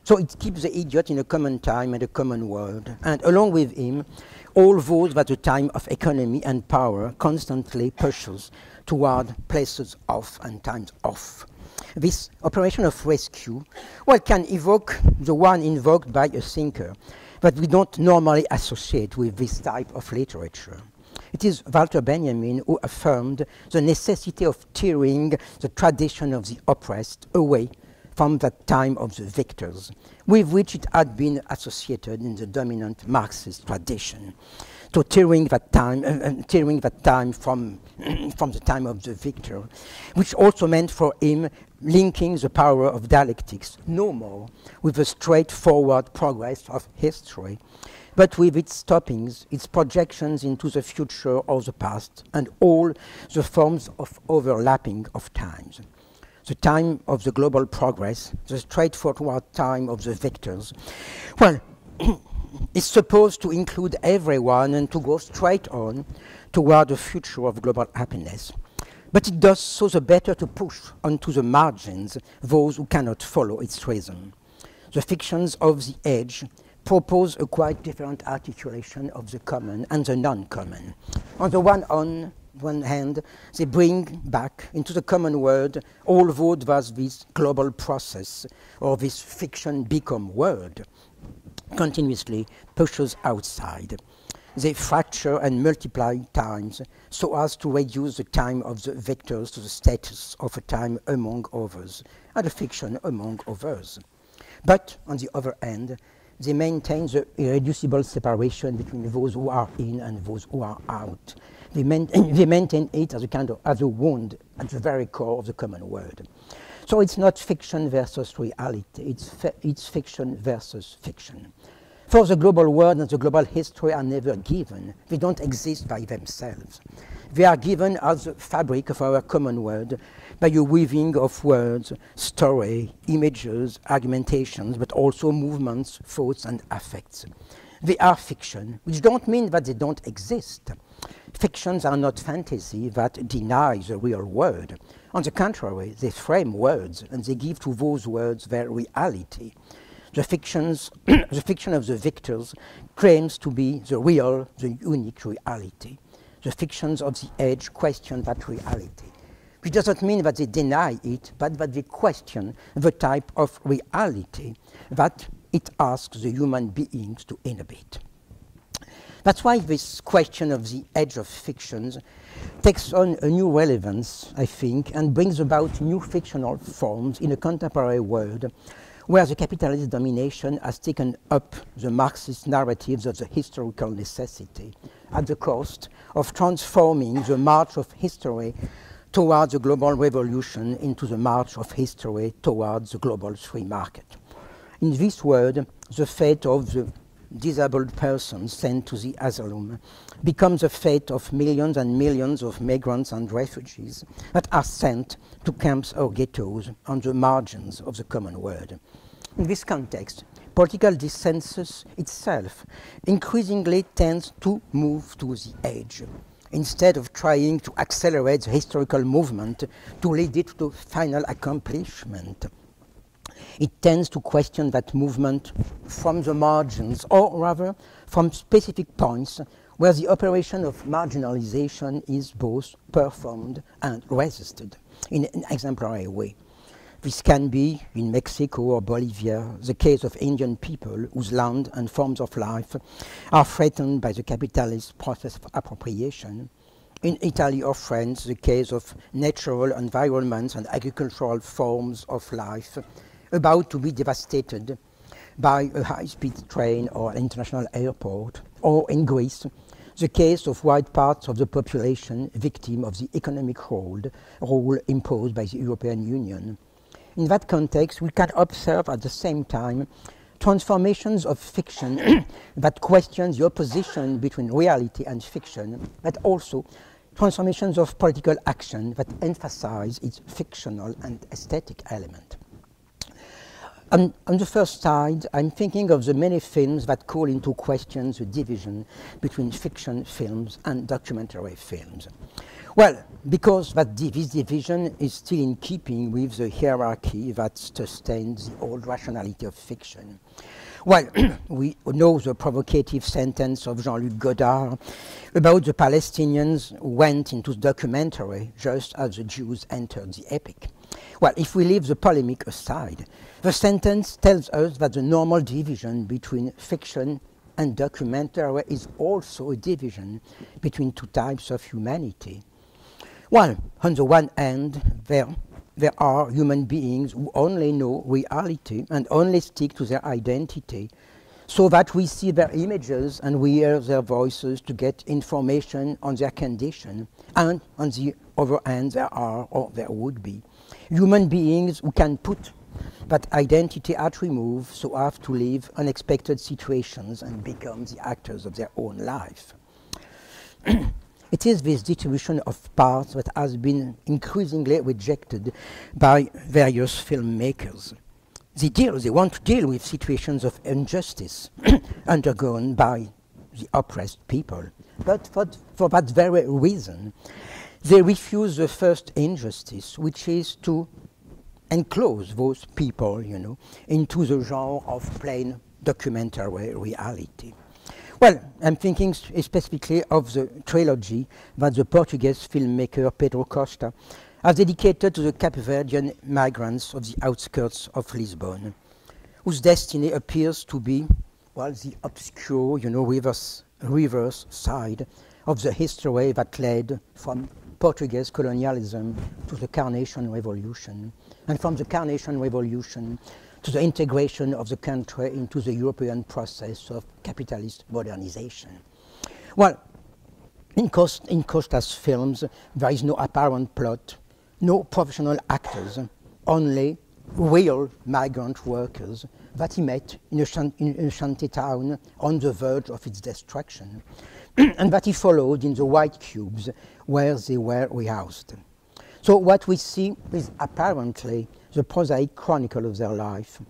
So it keeps the idiot in a common time and a common world, and along with him, all those that the time of economy and power constantly pushes toward places off and times off. This operation of rescue, can evoke the one invoked by a thinker, but we don't normally associate with this type of literature. It is Walter Benjamin who affirmed the necessity of tearing the tradition of the oppressed away from the time of the victors, with which it had been associated in the dominant Marxist tradition. So tearing that time from, from the time of the victor, which also meant for him linking the power of dialectics no more with the straightforward progress of history, but with its stoppings, its projections into the future or the past, and all the forms of overlapping of times. The time of the global progress, the straightforward time of the victors, well, is supposed to include everyone and to go straight on toward the future of global happiness. But it does so the better to push onto the margins those who cannot follow its reason. The fictions of the age propose a quite different articulation of the common and the non-common. On the one hand, they bring back into the common world although it was this global process or this fiction become word continuously pushes outside. They fracture and multiply times so as to reduce the time of the victors to the status of a time among others and a fiction among others. But on the other hand, they maintain the irreducible separation between those who are in and those who are out. They maintain it as a kind of as a wound at the very core of the common world. So it's not fiction versus reality, it's fiction versus fiction. For the global world and the global history are never given. They don't exist by themselves. They are given as the fabric of our common world by a weaving of words, story, images, argumentations, but also movements, thoughts, and affects. They are fiction, which don't mean that they don't exist. Fictions are not fantasy that deny the real world. On the contrary, they frame words and they give to those words their reality. The fiction of the victors claims to be the real, the unique reality. The fictions of the age question that reality, which does not mean that they deny it, but that they question the type of reality that it asks the human beings to inhabit. That's why this question of the edge of fictions takes on a new relevance, I think, and brings about new fictional forms in a contemporary world where the capitalist domination has taken up the Marxist narratives of the historical necessity at the cost of transforming the march of history towards the global revolution into the march of history towards the global free market. In this world, the fate of the disabled persons sent to the asylum becomes the fate of millions and millions of migrants and refugees that are sent to camps or ghettos on the margins of the common world. In this context, political dissensus itself increasingly tends to move to the edge, instead of trying to accelerate the historical movement to lead it to final accomplishment. It tends to question that movement from the margins, or rather from specific points where the operation of marginalization is both performed and resisted in an exemplary way. This can be, in Mexico or Bolivia, the case of Indian people whose land and forms of life are threatened by the capitalist process of appropriation. In Italy or France, the case of natural environments and agricultural forms of life about to be devastated by a high-speed train or an international airport. Or in Greece, the case of wide parts of the population victim of the economic rule imposed by the European Union. In that context, we can observe at the same time transformations of fiction that question the opposition between reality and fiction, but also transformations of political action that emphasize its fictional and aesthetic element. On the first side, I'm thinking of the many films that call into question the division between fiction films and documentary films. Well, because this division is still in keeping with the hierarchy that sustains the old rationality of fiction. Well, we know the provocative sentence of Jean-Luc Godard about the Palestinians who went into the documentary just as the Jews entered the epic. Well, if we leave the polemic aside, the sentence tells us that the normal division between fiction and documentary is also a division between two types of humanity. Well, on the one hand, there there are human beings who only know reality and only stick to their identity, so that we see their images and we hear their voices to get information on their condition, and on the other hand there are, or there would be, human beings who can put that identity at remove, so have to live unexpected situations and become the actors of their own life. It is this distribution of parts that has been increasingly rejected by various filmmakers. They want to deal with situations of injustice undergone by the oppressed people. But for that very reason, they refuse the first injustice, which is to enclose those people, you know, into the genre of plain documentary reality. Well, I'm thinking specifically of the trilogy that the Portuguese filmmaker Pedro Costa has dedicated to the Cape Verdean migrants of the outskirts of Lisbon, whose destiny appears to be, well, the obscure, you know, reverse side of the history that led from Portuguese colonialism to the Carnation Revolution, and from the Carnation Revolution to the integration of the country into the European process of capitalist modernization. Well, in Costa's films, there is no apparent plot, no professional actors, only real migrant workers that he met in a shanty town on the verge of its destruction, and that he followed in the white cubes where they were rehoused. So what we see is apparently the prosaic chronicle of their life.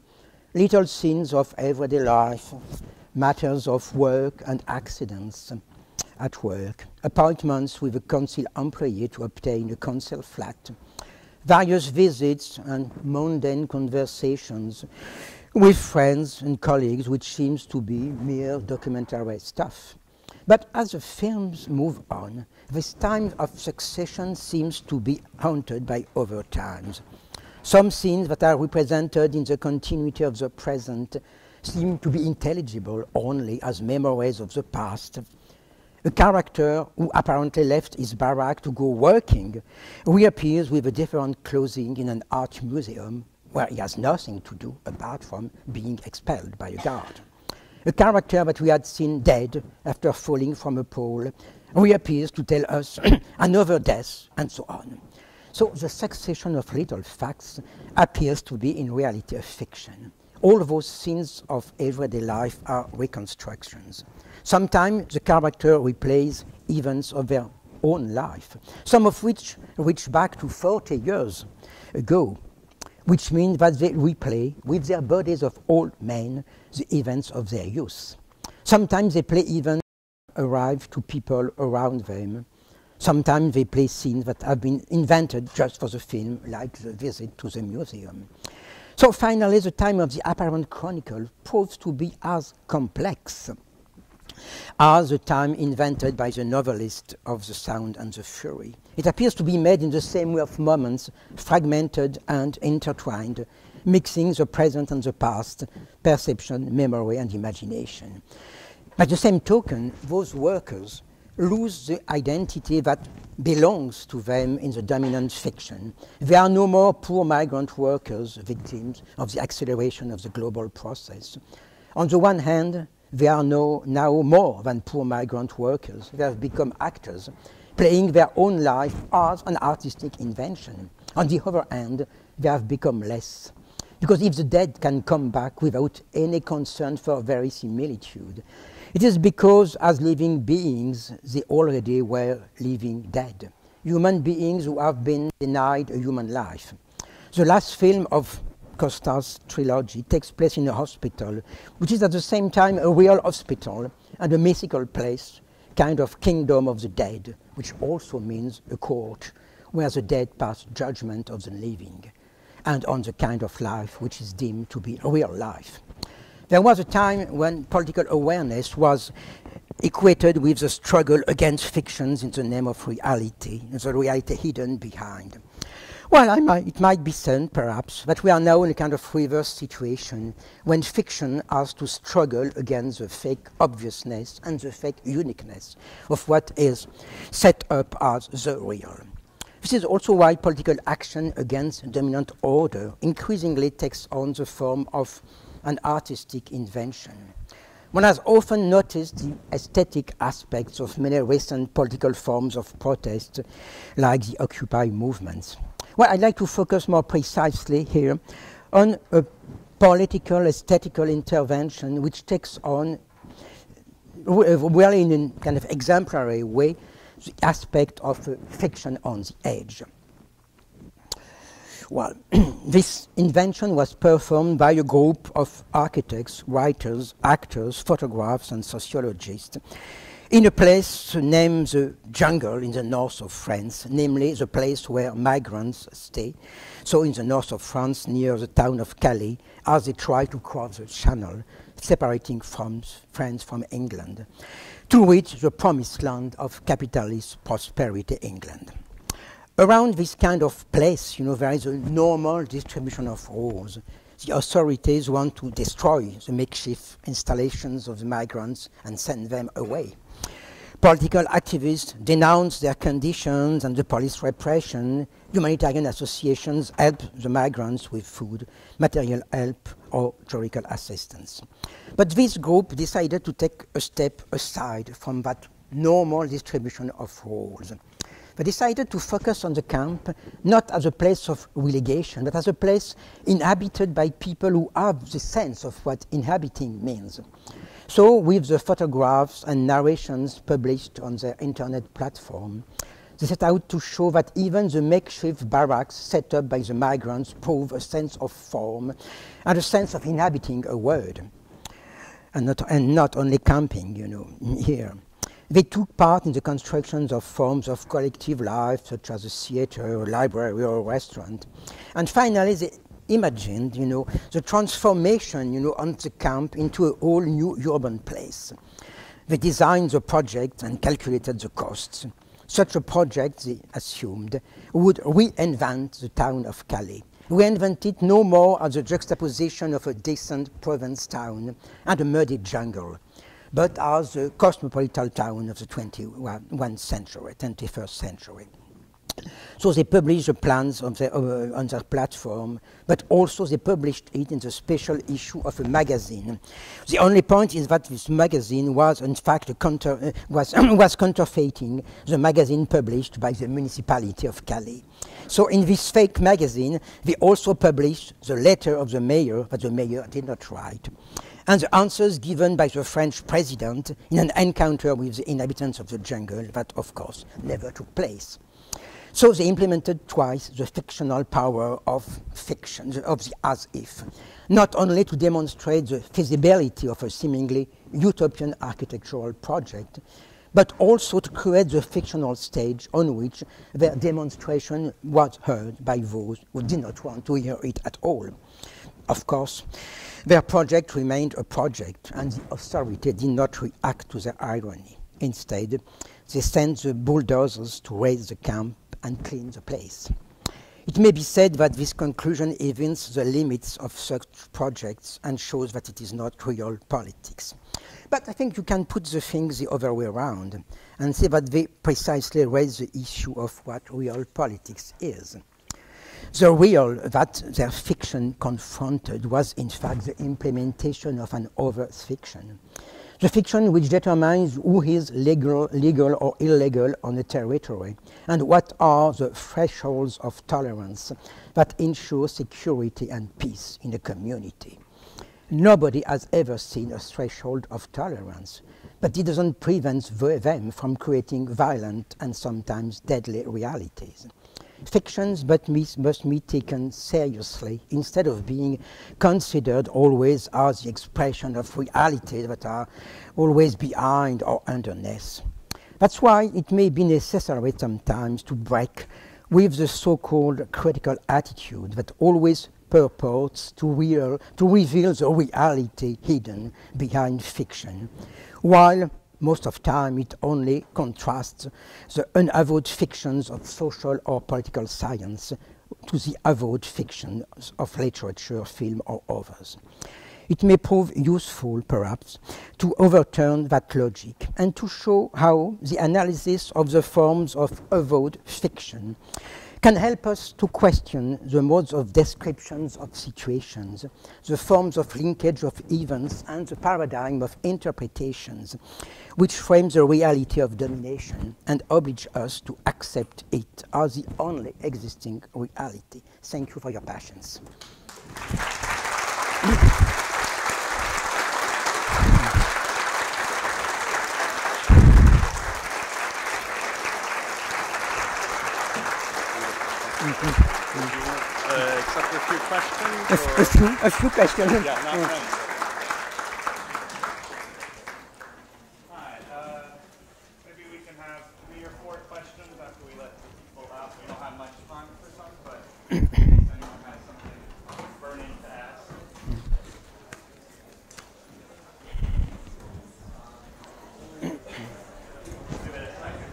Little scenes of everyday life, matters of work and accidents at work, appointments with a council employee to obtain a council flat, various visits and mundane conversations with friends and colleagues, which seems to be mere documentary stuff. But as the films move on, this time of succession seems to be haunted by other times. Some scenes that are represented in the continuity of the present seem to be intelligible only as memories of the past. A character who apparently left his barrack to go working reappears with a different clothing in an art museum where he has nothing to do apart from being expelled by a guard. A character that we had seen dead after falling from a pole reappears to tell us another death, and so on. So the succession of little facts appears to be in reality a fiction. All those scenes of everyday life are reconstructions. Sometimes the character replays events of their own life, some of which reach back to 40 years ago, which means that they replay with their bodies of old men the events of their youth. Sometimes they play events that arrive to people around them. Sometimes they play scenes that have been invented just for the film, like the visit to the museum. So finally, the time of the apparent chronicle proves to be as complex as the time invented by the novelist of the sound and the fury. It appears to be made in the same way of moments, fragmented and intertwined, mixing the present and the past, perception, memory, and imagination. By the same token, those workers lose the identity that belongs to them in the dominant fiction. They are no more poor migrant workers, victims of the acceleration of the global process. On the one hand, they are now more than poor migrant workers. They have become actors, playing their own life as an artistic invention. On the other hand, they have become less. Because if the dead can come back without any concern for verisimilitude, it is because as living beings, they already were living dead. Human beings who have been denied a human life. The last film of Costa's trilogy takes place in a hospital, which is at the same time a real hospital and a mythical place, kind of kingdom of the dead, which also means a court where the dead pass judgment of the living, and on the kind of life which is deemed to be a real life. There was a time when political awareness was equated with the struggle against fictions in the name of reality, and the reality hidden behind. Well, it might be said, perhaps, that we are now in a kind of reverse situation when fiction has to struggle against the fake obviousness and the fake uniqueness of what is set up as the real. This is also why political action against dominant order increasingly takes on the form of an artistic invention. One has often noticed the aesthetic aspects of many recent political forms of protest, like the Occupy movements. Well, I'd like to focus more precisely here on a political, aesthetical intervention which takes on, really in a kind of exemplary way, the aspect of fiction on the edge. Well, this invention was performed by a group of architects, writers, actors, photographers, and sociologists in a place named the jungle in the north of France, namely the place where migrants stay, so in the north of France, near the town of Calais, as they try to cross the channel, separating from France from England, to reach the promised land of capitalist prosperity, England. Around this kind of place, there is a normal distribution of roles. The authorities want to destroy the makeshift installations of the migrants and send them away. Political activists denounce their conditions and the police repression. Humanitarian associations help the migrants with food, material help, or juridical assistance. But this group decided to take a step aside from that normal distribution of roles. They decided to focus on the camp not as a place of relegation, but as a place inhabited by people who have the sense of what inhabiting means. So, with the photographs and narrations published on their internet platform, they set out to show that even the makeshift barracks set up by the migrants prove a sense of form and a sense of inhabiting a world, and not only camping, here. They took part in the constructions of forms of collective life, such as a theater, a library, or a restaurant. And finally, they imagined, the transformation, of the camp into a whole new urban place. They designed the project and calculated the costs. Such a project, they assumed, would reinvent the town of Calais. Reinvent it no more as a juxtaposition of a decent province town and a muddy jungle, but as a cosmopolitan town of the 21st century. So they published the plans on their platform, but also they published it in the special issue of a magazine. The only point is that this magazine was, in fact, was counterfeiting the magazine published by the municipality of Calais. So in this fake magazine, they also published the letter of the mayor that the mayor did not write, and the answers given by the French president in an encounter with the inhabitants of the jungle that, of course, never took place. So they implemented twice the fictional power of fiction, of the as-if, not only to demonstrate the feasibility of a seemingly utopian architectural project, but also to create the fictional stage on which their demonstration was heard by those who did not want to hear it at all. Of course, their project remained a project, and the authority did not react to their irony. Instead, they sent the bulldozers to raise the camp and clean the place. It may be said that this conclusion evinces the limits of such projects and shows that it is not real politics. But I think you can put the things the other way around and say that they precisely raise the issue of what real politics is. The real that their fiction confronted was in fact the implementation of an other fiction. The fiction which determines who is legal or illegal on a territory, and what are the thresholds of tolerance that ensure security and peace in a community. Nobody has ever seen a threshold of tolerance, but it doesn't prevent them from creating violent and sometimes deadly realities. Fictions must be taken seriously instead of being considered always as the expression of realities that are always behind or underneath. That's why it may be necessary sometimes to break with the so-called critical attitude that always purports to reveal the reality hidden behind fiction, while most of the time it only contrasts the unavowed fictions of social or political science to the avowed fictions of literature, film, or others. it may prove useful, perhaps, to overturn that logic and to show how the analysis of the forms of avowed fiction can help us to question the modes of descriptions of situations, the forms of linkage of events, and the paradigm of interpretations, which frame the reality of domination and oblige us to accept it as the only existing reality. Thank you for your patience. Accept a few questions? A few questions. Yeah, not many. Hi, maybe we can have 3 or 4 questions after we let people out. We don't have much time for some, but if anyone has something burning to ask. Give it a second.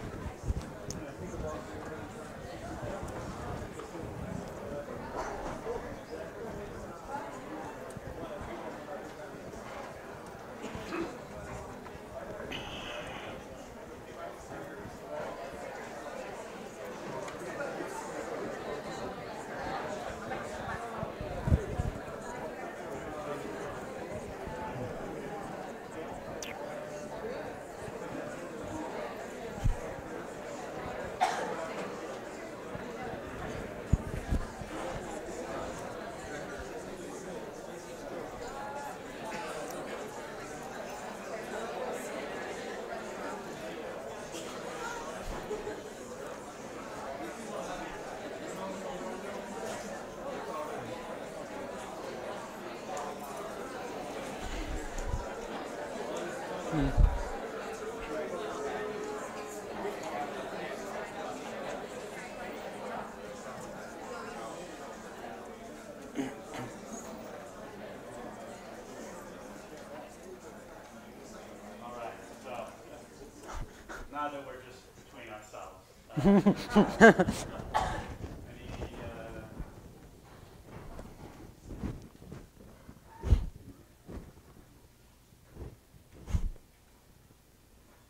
Now that we're just between ourselves.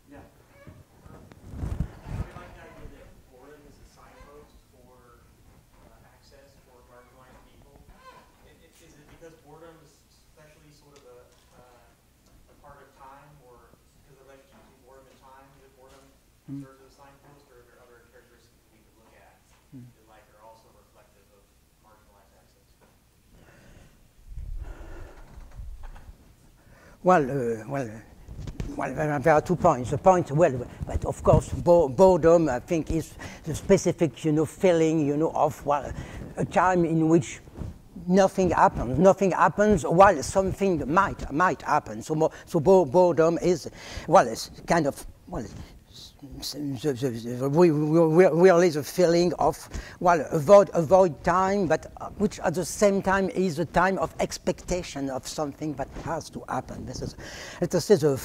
Yeah. I like the idea that boredom is a signpost for access for marginalized people. Is it because boredom is especially sort of a part of time, or because the relationship between boredom and time? Is it boredom serves as a signpost, or are there other characteristics we could look at that like are also reflective of marginalized access? Well, there are 2 points. The point, but of course, boredom, I think, is the specific, feeling, of a time in which nothing happens. Nothing happens while something might happen. So boredom is, it's kind of, really the feeling of, avoid time, but which at the same time is a time of expectation of something that has to happen. This is, let us say, the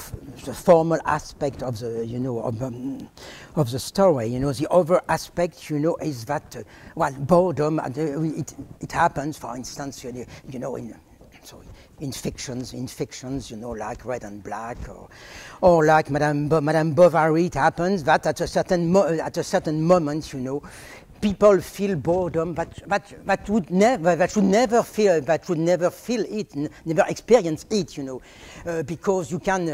formal aspect of the, of the story. The other aspect, is that, boredom, it happens, for instance, in fictions, like Red and Black, or like Madame Bovary, it happens that at a certain moment, people feel boredom, that should never feel it, never experience it, because you can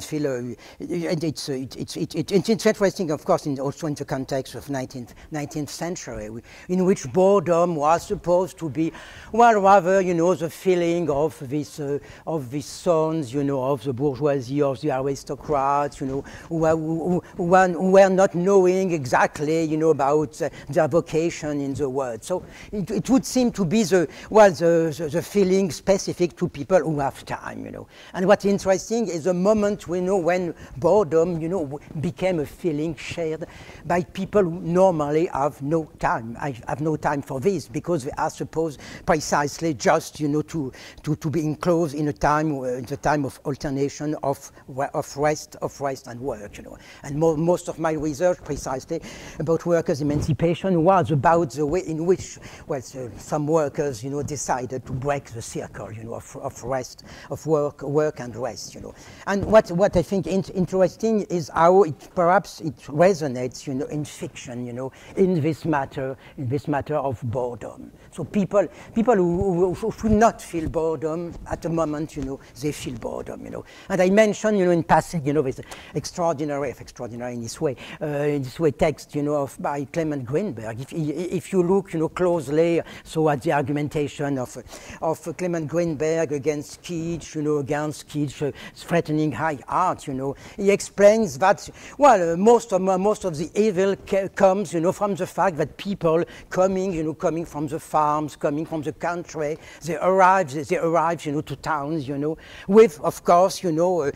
feel it's interesting, of course, also in the context of 19th century, in which boredom was supposed to be, rather, the feeling of these sons, of the bourgeoisie, of the aristocrats, who were not knowing exactly, about their vocation in the world. So it would seem to be the feeling specific to people who have time, And what's interesting is the moment when boredom, became a feeling shared by people who normally have no time. I have no time for this, because they are supposed precisely just, to be enclosed in a time, in the time of alternation of rest and work, And most of my research precisely about workers' emancipation argumentation was about the way in which, well, some workers, decided to break the circle, of rest, of work and rest, And what I think interesting is how perhaps it resonates, in fiction, in this matter of boredom. So people who should not feel boredom at a moment, they feel boredom, And I mentioned, in passing, this extraordinary in this way text, by Clement Greenberg. If you look, closely, so at the argumentation of Clement Greenberg against Kitsch, against Kitsch threatening high art, he explains that, well, most of the evil comes, from the fact that people coming from the farms, coming from the country, they arrive, to towns, with, of course, a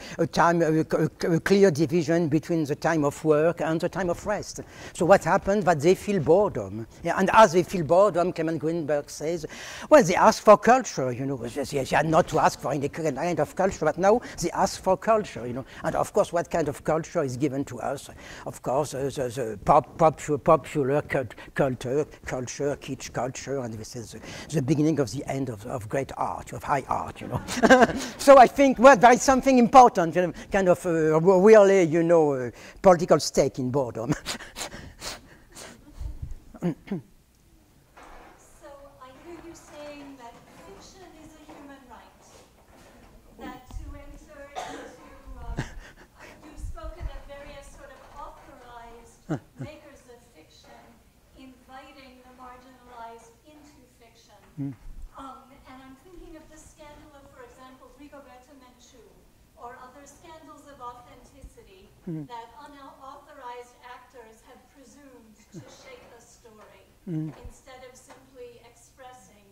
clear division between the time of work and the time of rest. So what happens? That they feel boredom. Yeah, and as they feel boredom, Clement Greenberg says, well, they ask for culture, They had not to ask for any kind of culture, but now they ask for culture, And of course, what kind of culture is given to us? Of course, the popular culture, kitsch culture, and this is the beginning of the end of great art, of high art, So I think, well, there is something important, kind of really, political stake in boredom. So I hear you saying that fiction is a human right, that to enter into, you've spoken of various sort of authorized makers of fiction, inviting the marginalized into fiction. And I'm thinking of the scandal of, for example, Rigoberta Menchú, or other scandals of authenticity that unauthorized actors have presumed to shape a story instead of simply expressing,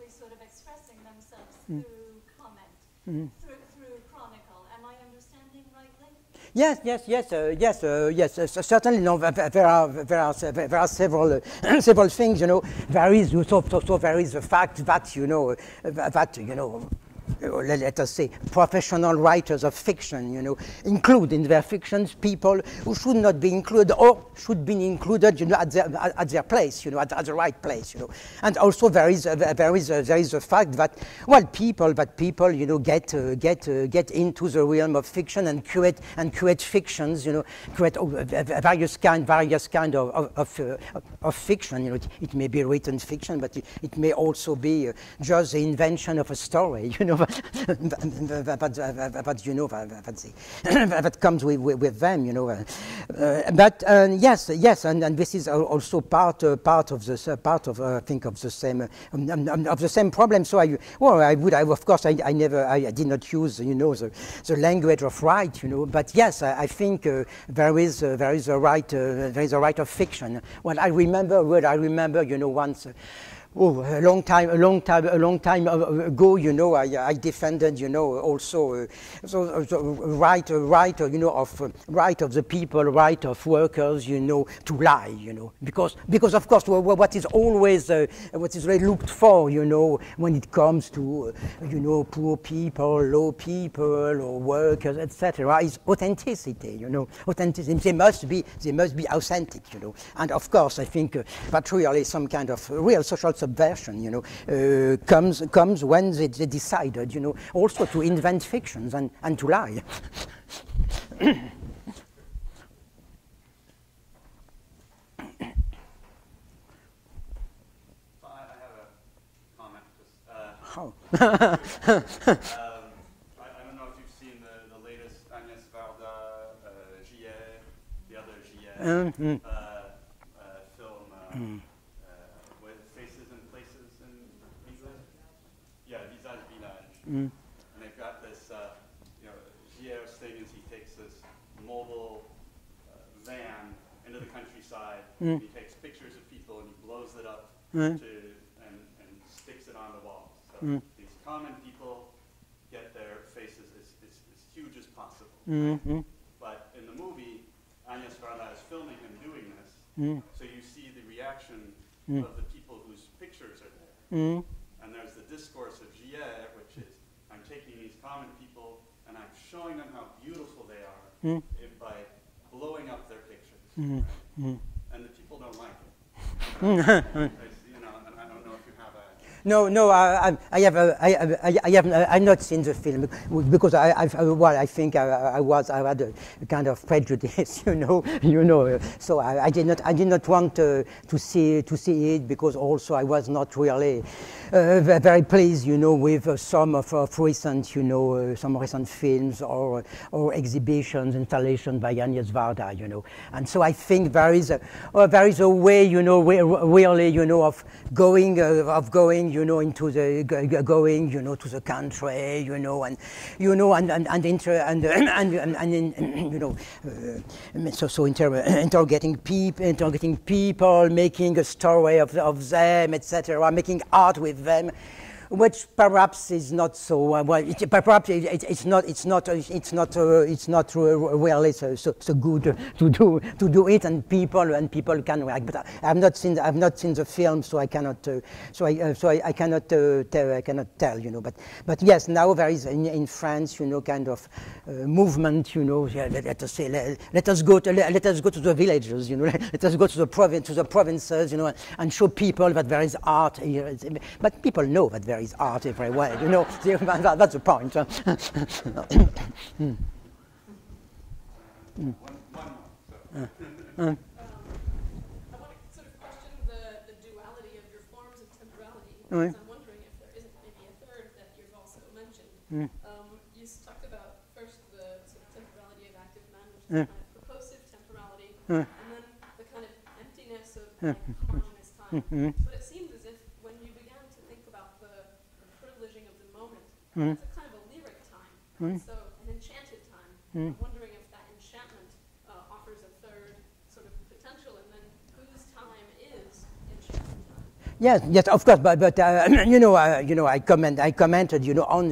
sort of expressing themselves through comment, through chronicle. Am I understanding rightly? Yes. Certainly, no. There are several things. There is there is the fact that let us say, professional writers of fiction, include in their fictions people who should not be included or should be included, at their place, at the right place, And also there is the fact that, well, people, get into the realm of fiction and create fictions, create various kind of fiction. It may be written fiction, but it may also be just the invention of a story, that comes with them, But yes, and this is also part of I think of the same problem. So I did not use the language of right, But yes, I think there is a right of fiction. Well, I remember once. A long time ago, I defended, also right of the people, right of workers, to lie, because of course what is always really looked for, when it comes to poor people, low people, or workers, etc., is authenticity, authenticity. They must be authentic, and of course I think that really some kind of real social subversion, comes when they decided, also to invent fictions and to lie. I have a comment. How? I don't know if you've seen the latest Agnès Varda, Jacques, the other Jacques film. With Faces and Places in English? Yeah, Visage Village. And they've got this, Jacques' thing is he takes this mobile van into the countryside, and he takes pictures of people and he blows it up and sticks it on the walls. So these common people get their faces as huge as possible. Right? But in the movie, Agnès Varda is filming him doing this, so you see the reaction of the people whose pictures are there. And there's the discourse of Jacques, which is, I'm taking these common people and I'm showing them how beautiful they are by blowing up their pictures. Right? And you know, and I don't know if you have a. No, I've not seen the film because I think I had a kind of prejudice, so I did not want to see it because also I was not really very pleased, with some of recent, some recent films or exhibitions, installations by Agnes Varda, and so I think there is a way, really, of going, into the to the country, interrogating people, making a story of them, etc., making art with them, which perhaps is not so perhaps it's not really so good to do it, and people can react. But I've not seen the film, so I cannot I cannot tell, But yes, now there is in France, kind of movement, let us say, let us go to the villages, let us go to the provinces, and show people that there is art here. But people know that there is art everywhere, that's the point. One more. I want to sort of question the duality of your forms of temporality. Because I'm wondering if there isn't maybe a third that you've also mentioned. You talked about first the sort of temporality of active men, which is kind of purposive temporality, and then the kind of emptiness of homogeneous time. But it seems as if when you began to think about the privileging of the moment, it's a kind of a lyric time, so an enchanted time. I'm wondering if that enchantment offers a third sort of potential, and then whose time is enchanted time? Yes, of course, but I commented, on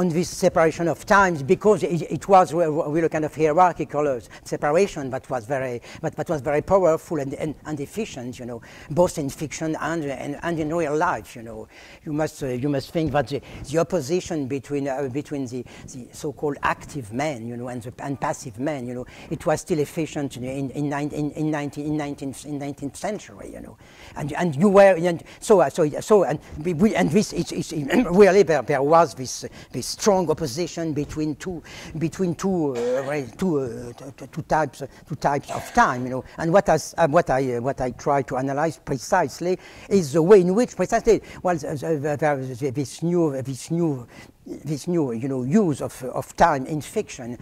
this separation of times because it was really kind of hierarchical separation, but was very powerful and efficient, both in fiction and in real life, You must think that the opposition between the so-called active men, and passive men, it was still efficient in 19th century, and you were, and this is really there was this strong opposition between two types of time, and what I try to analyze precisely is the way in which precisely this new use of time in fiction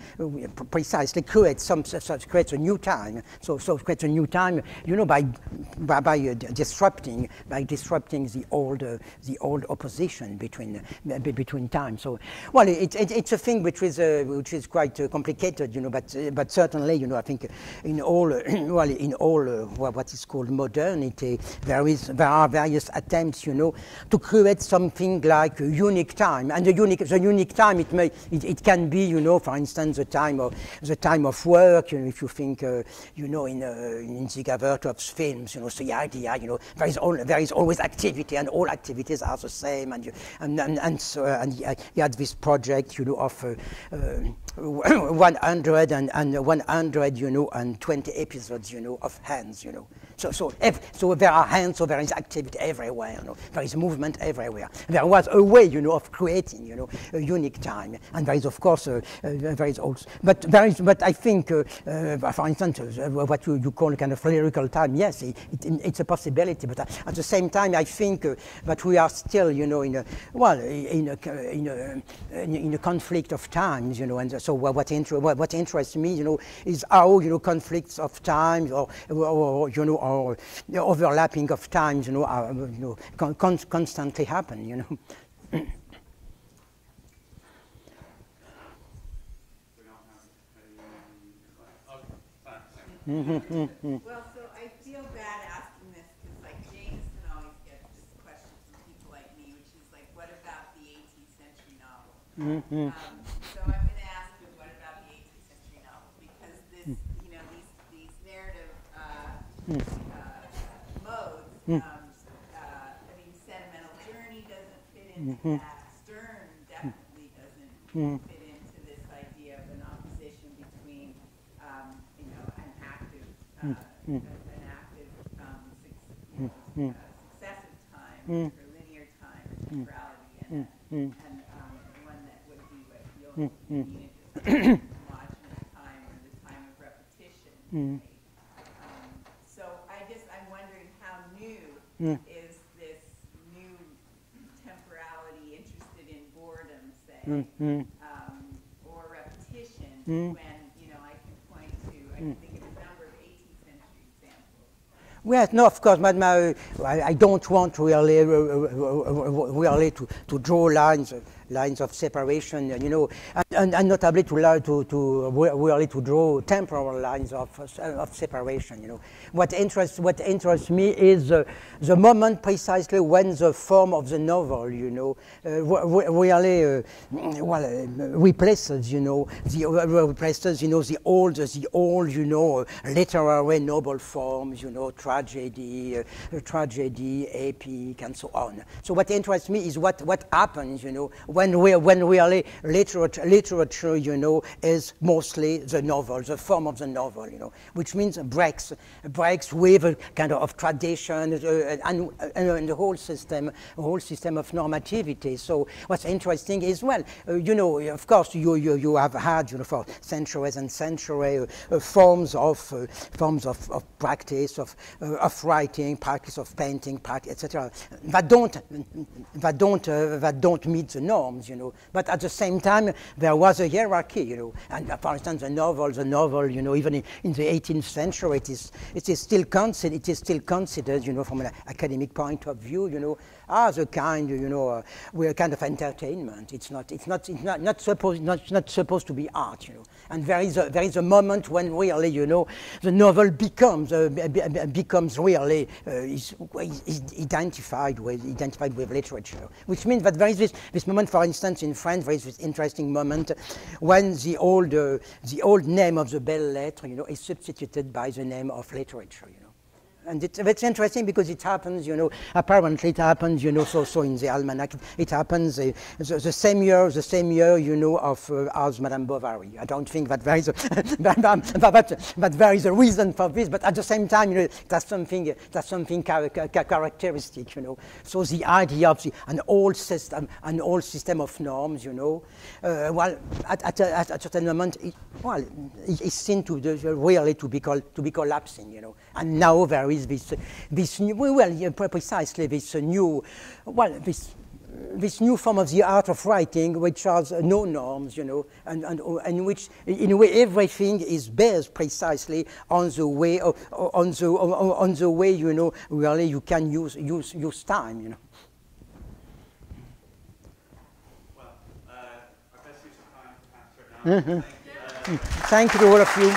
precisely creates a new time. So creates a new time, by disrupting the old opposition between time. So it's a thing which is quite complicated, but certainly, I think in all what is called modernity, there are various attempts, to create something like a unique time, and the unique time it can be, for instance, the time of work. If you think, in Zika Vertov's films, so the idea, there is always activity, and all activities are the same, and he had this project, of 120 episodes, of hands, So there are hands, so there is activity everywhere, there is movement everywhere. There was a way, of creating, a unique time, and there is, of course, there is also, but I think, for instance, what you call kind of lyrical time, yes, it's a possibility, but at the same time, I think that we are still, in a conflict of times, and so what interests me, is how, conflicts of times or overlapping of times, are, constantly happen, Well, so I feel bad asking this because, like, Jameson always gets this question from people like me, which is like, what about the 18th century novel? So I'm going to ask you, what about the 18th century novel? Because this, these narrative modes. I mean, Sentimental Journey doesn't fit into that. Stern definitely doesn't fit into this idea of an opposition between, an active successive time, or linear time, or temporality, and one that would be what you'll mean it just homogeneous time, or the time of repetition. Right? So I'm wondering how new is this new temporality interested in boredom, say, or repetition, when, I can point to, I can think of a number of 18th century examples. Well, no, of course, but I don't want really to draw lines of separation, and notably to draw temporal lines of separation. What interests me is the moment precisely when the form of the novel, really replaces, the old, literary noble forms, tragedy, epic, and so on. So what interests me is what happens, when really literature, is mostly the novel, the form of the novel, which means breaks with a kind of tradition and the whole system of normativity. So what's interesting is, of course, you have had, for centuries and centuries, forms of practice, of writing, practice of painting, etc. that don't meet the norms. But at the same time, there was a hierarchy, and for instance, the novel, even in the 18th century, it is still considered, from an academic point of view, as a kind, we're kind of entertainment. It's not supposed to be art, And there is a moment when really, the novel becomes really is identified with literature, which means that there is this moment, for instance, in France, there is this interesting moment when the old name of the belles lettres, is substituted by the name of literature, And it's interesting because it happens, apparently it happens, so in the almanac, it happens the same year, of as Madame Bovary. I don't think that there is but there is a reason for this, but at the same time, that's something characteristic, So the idea of an old system of norms, at a certain moment, it's seen to really to be collapsing, And now there is this new, precisely this new, this new form of the art of writing, which has no norms, and which, in a way, everything is based precisely on the way, really you can use time, Well, our best use of time, Pastor. Now, Thank you to all of you.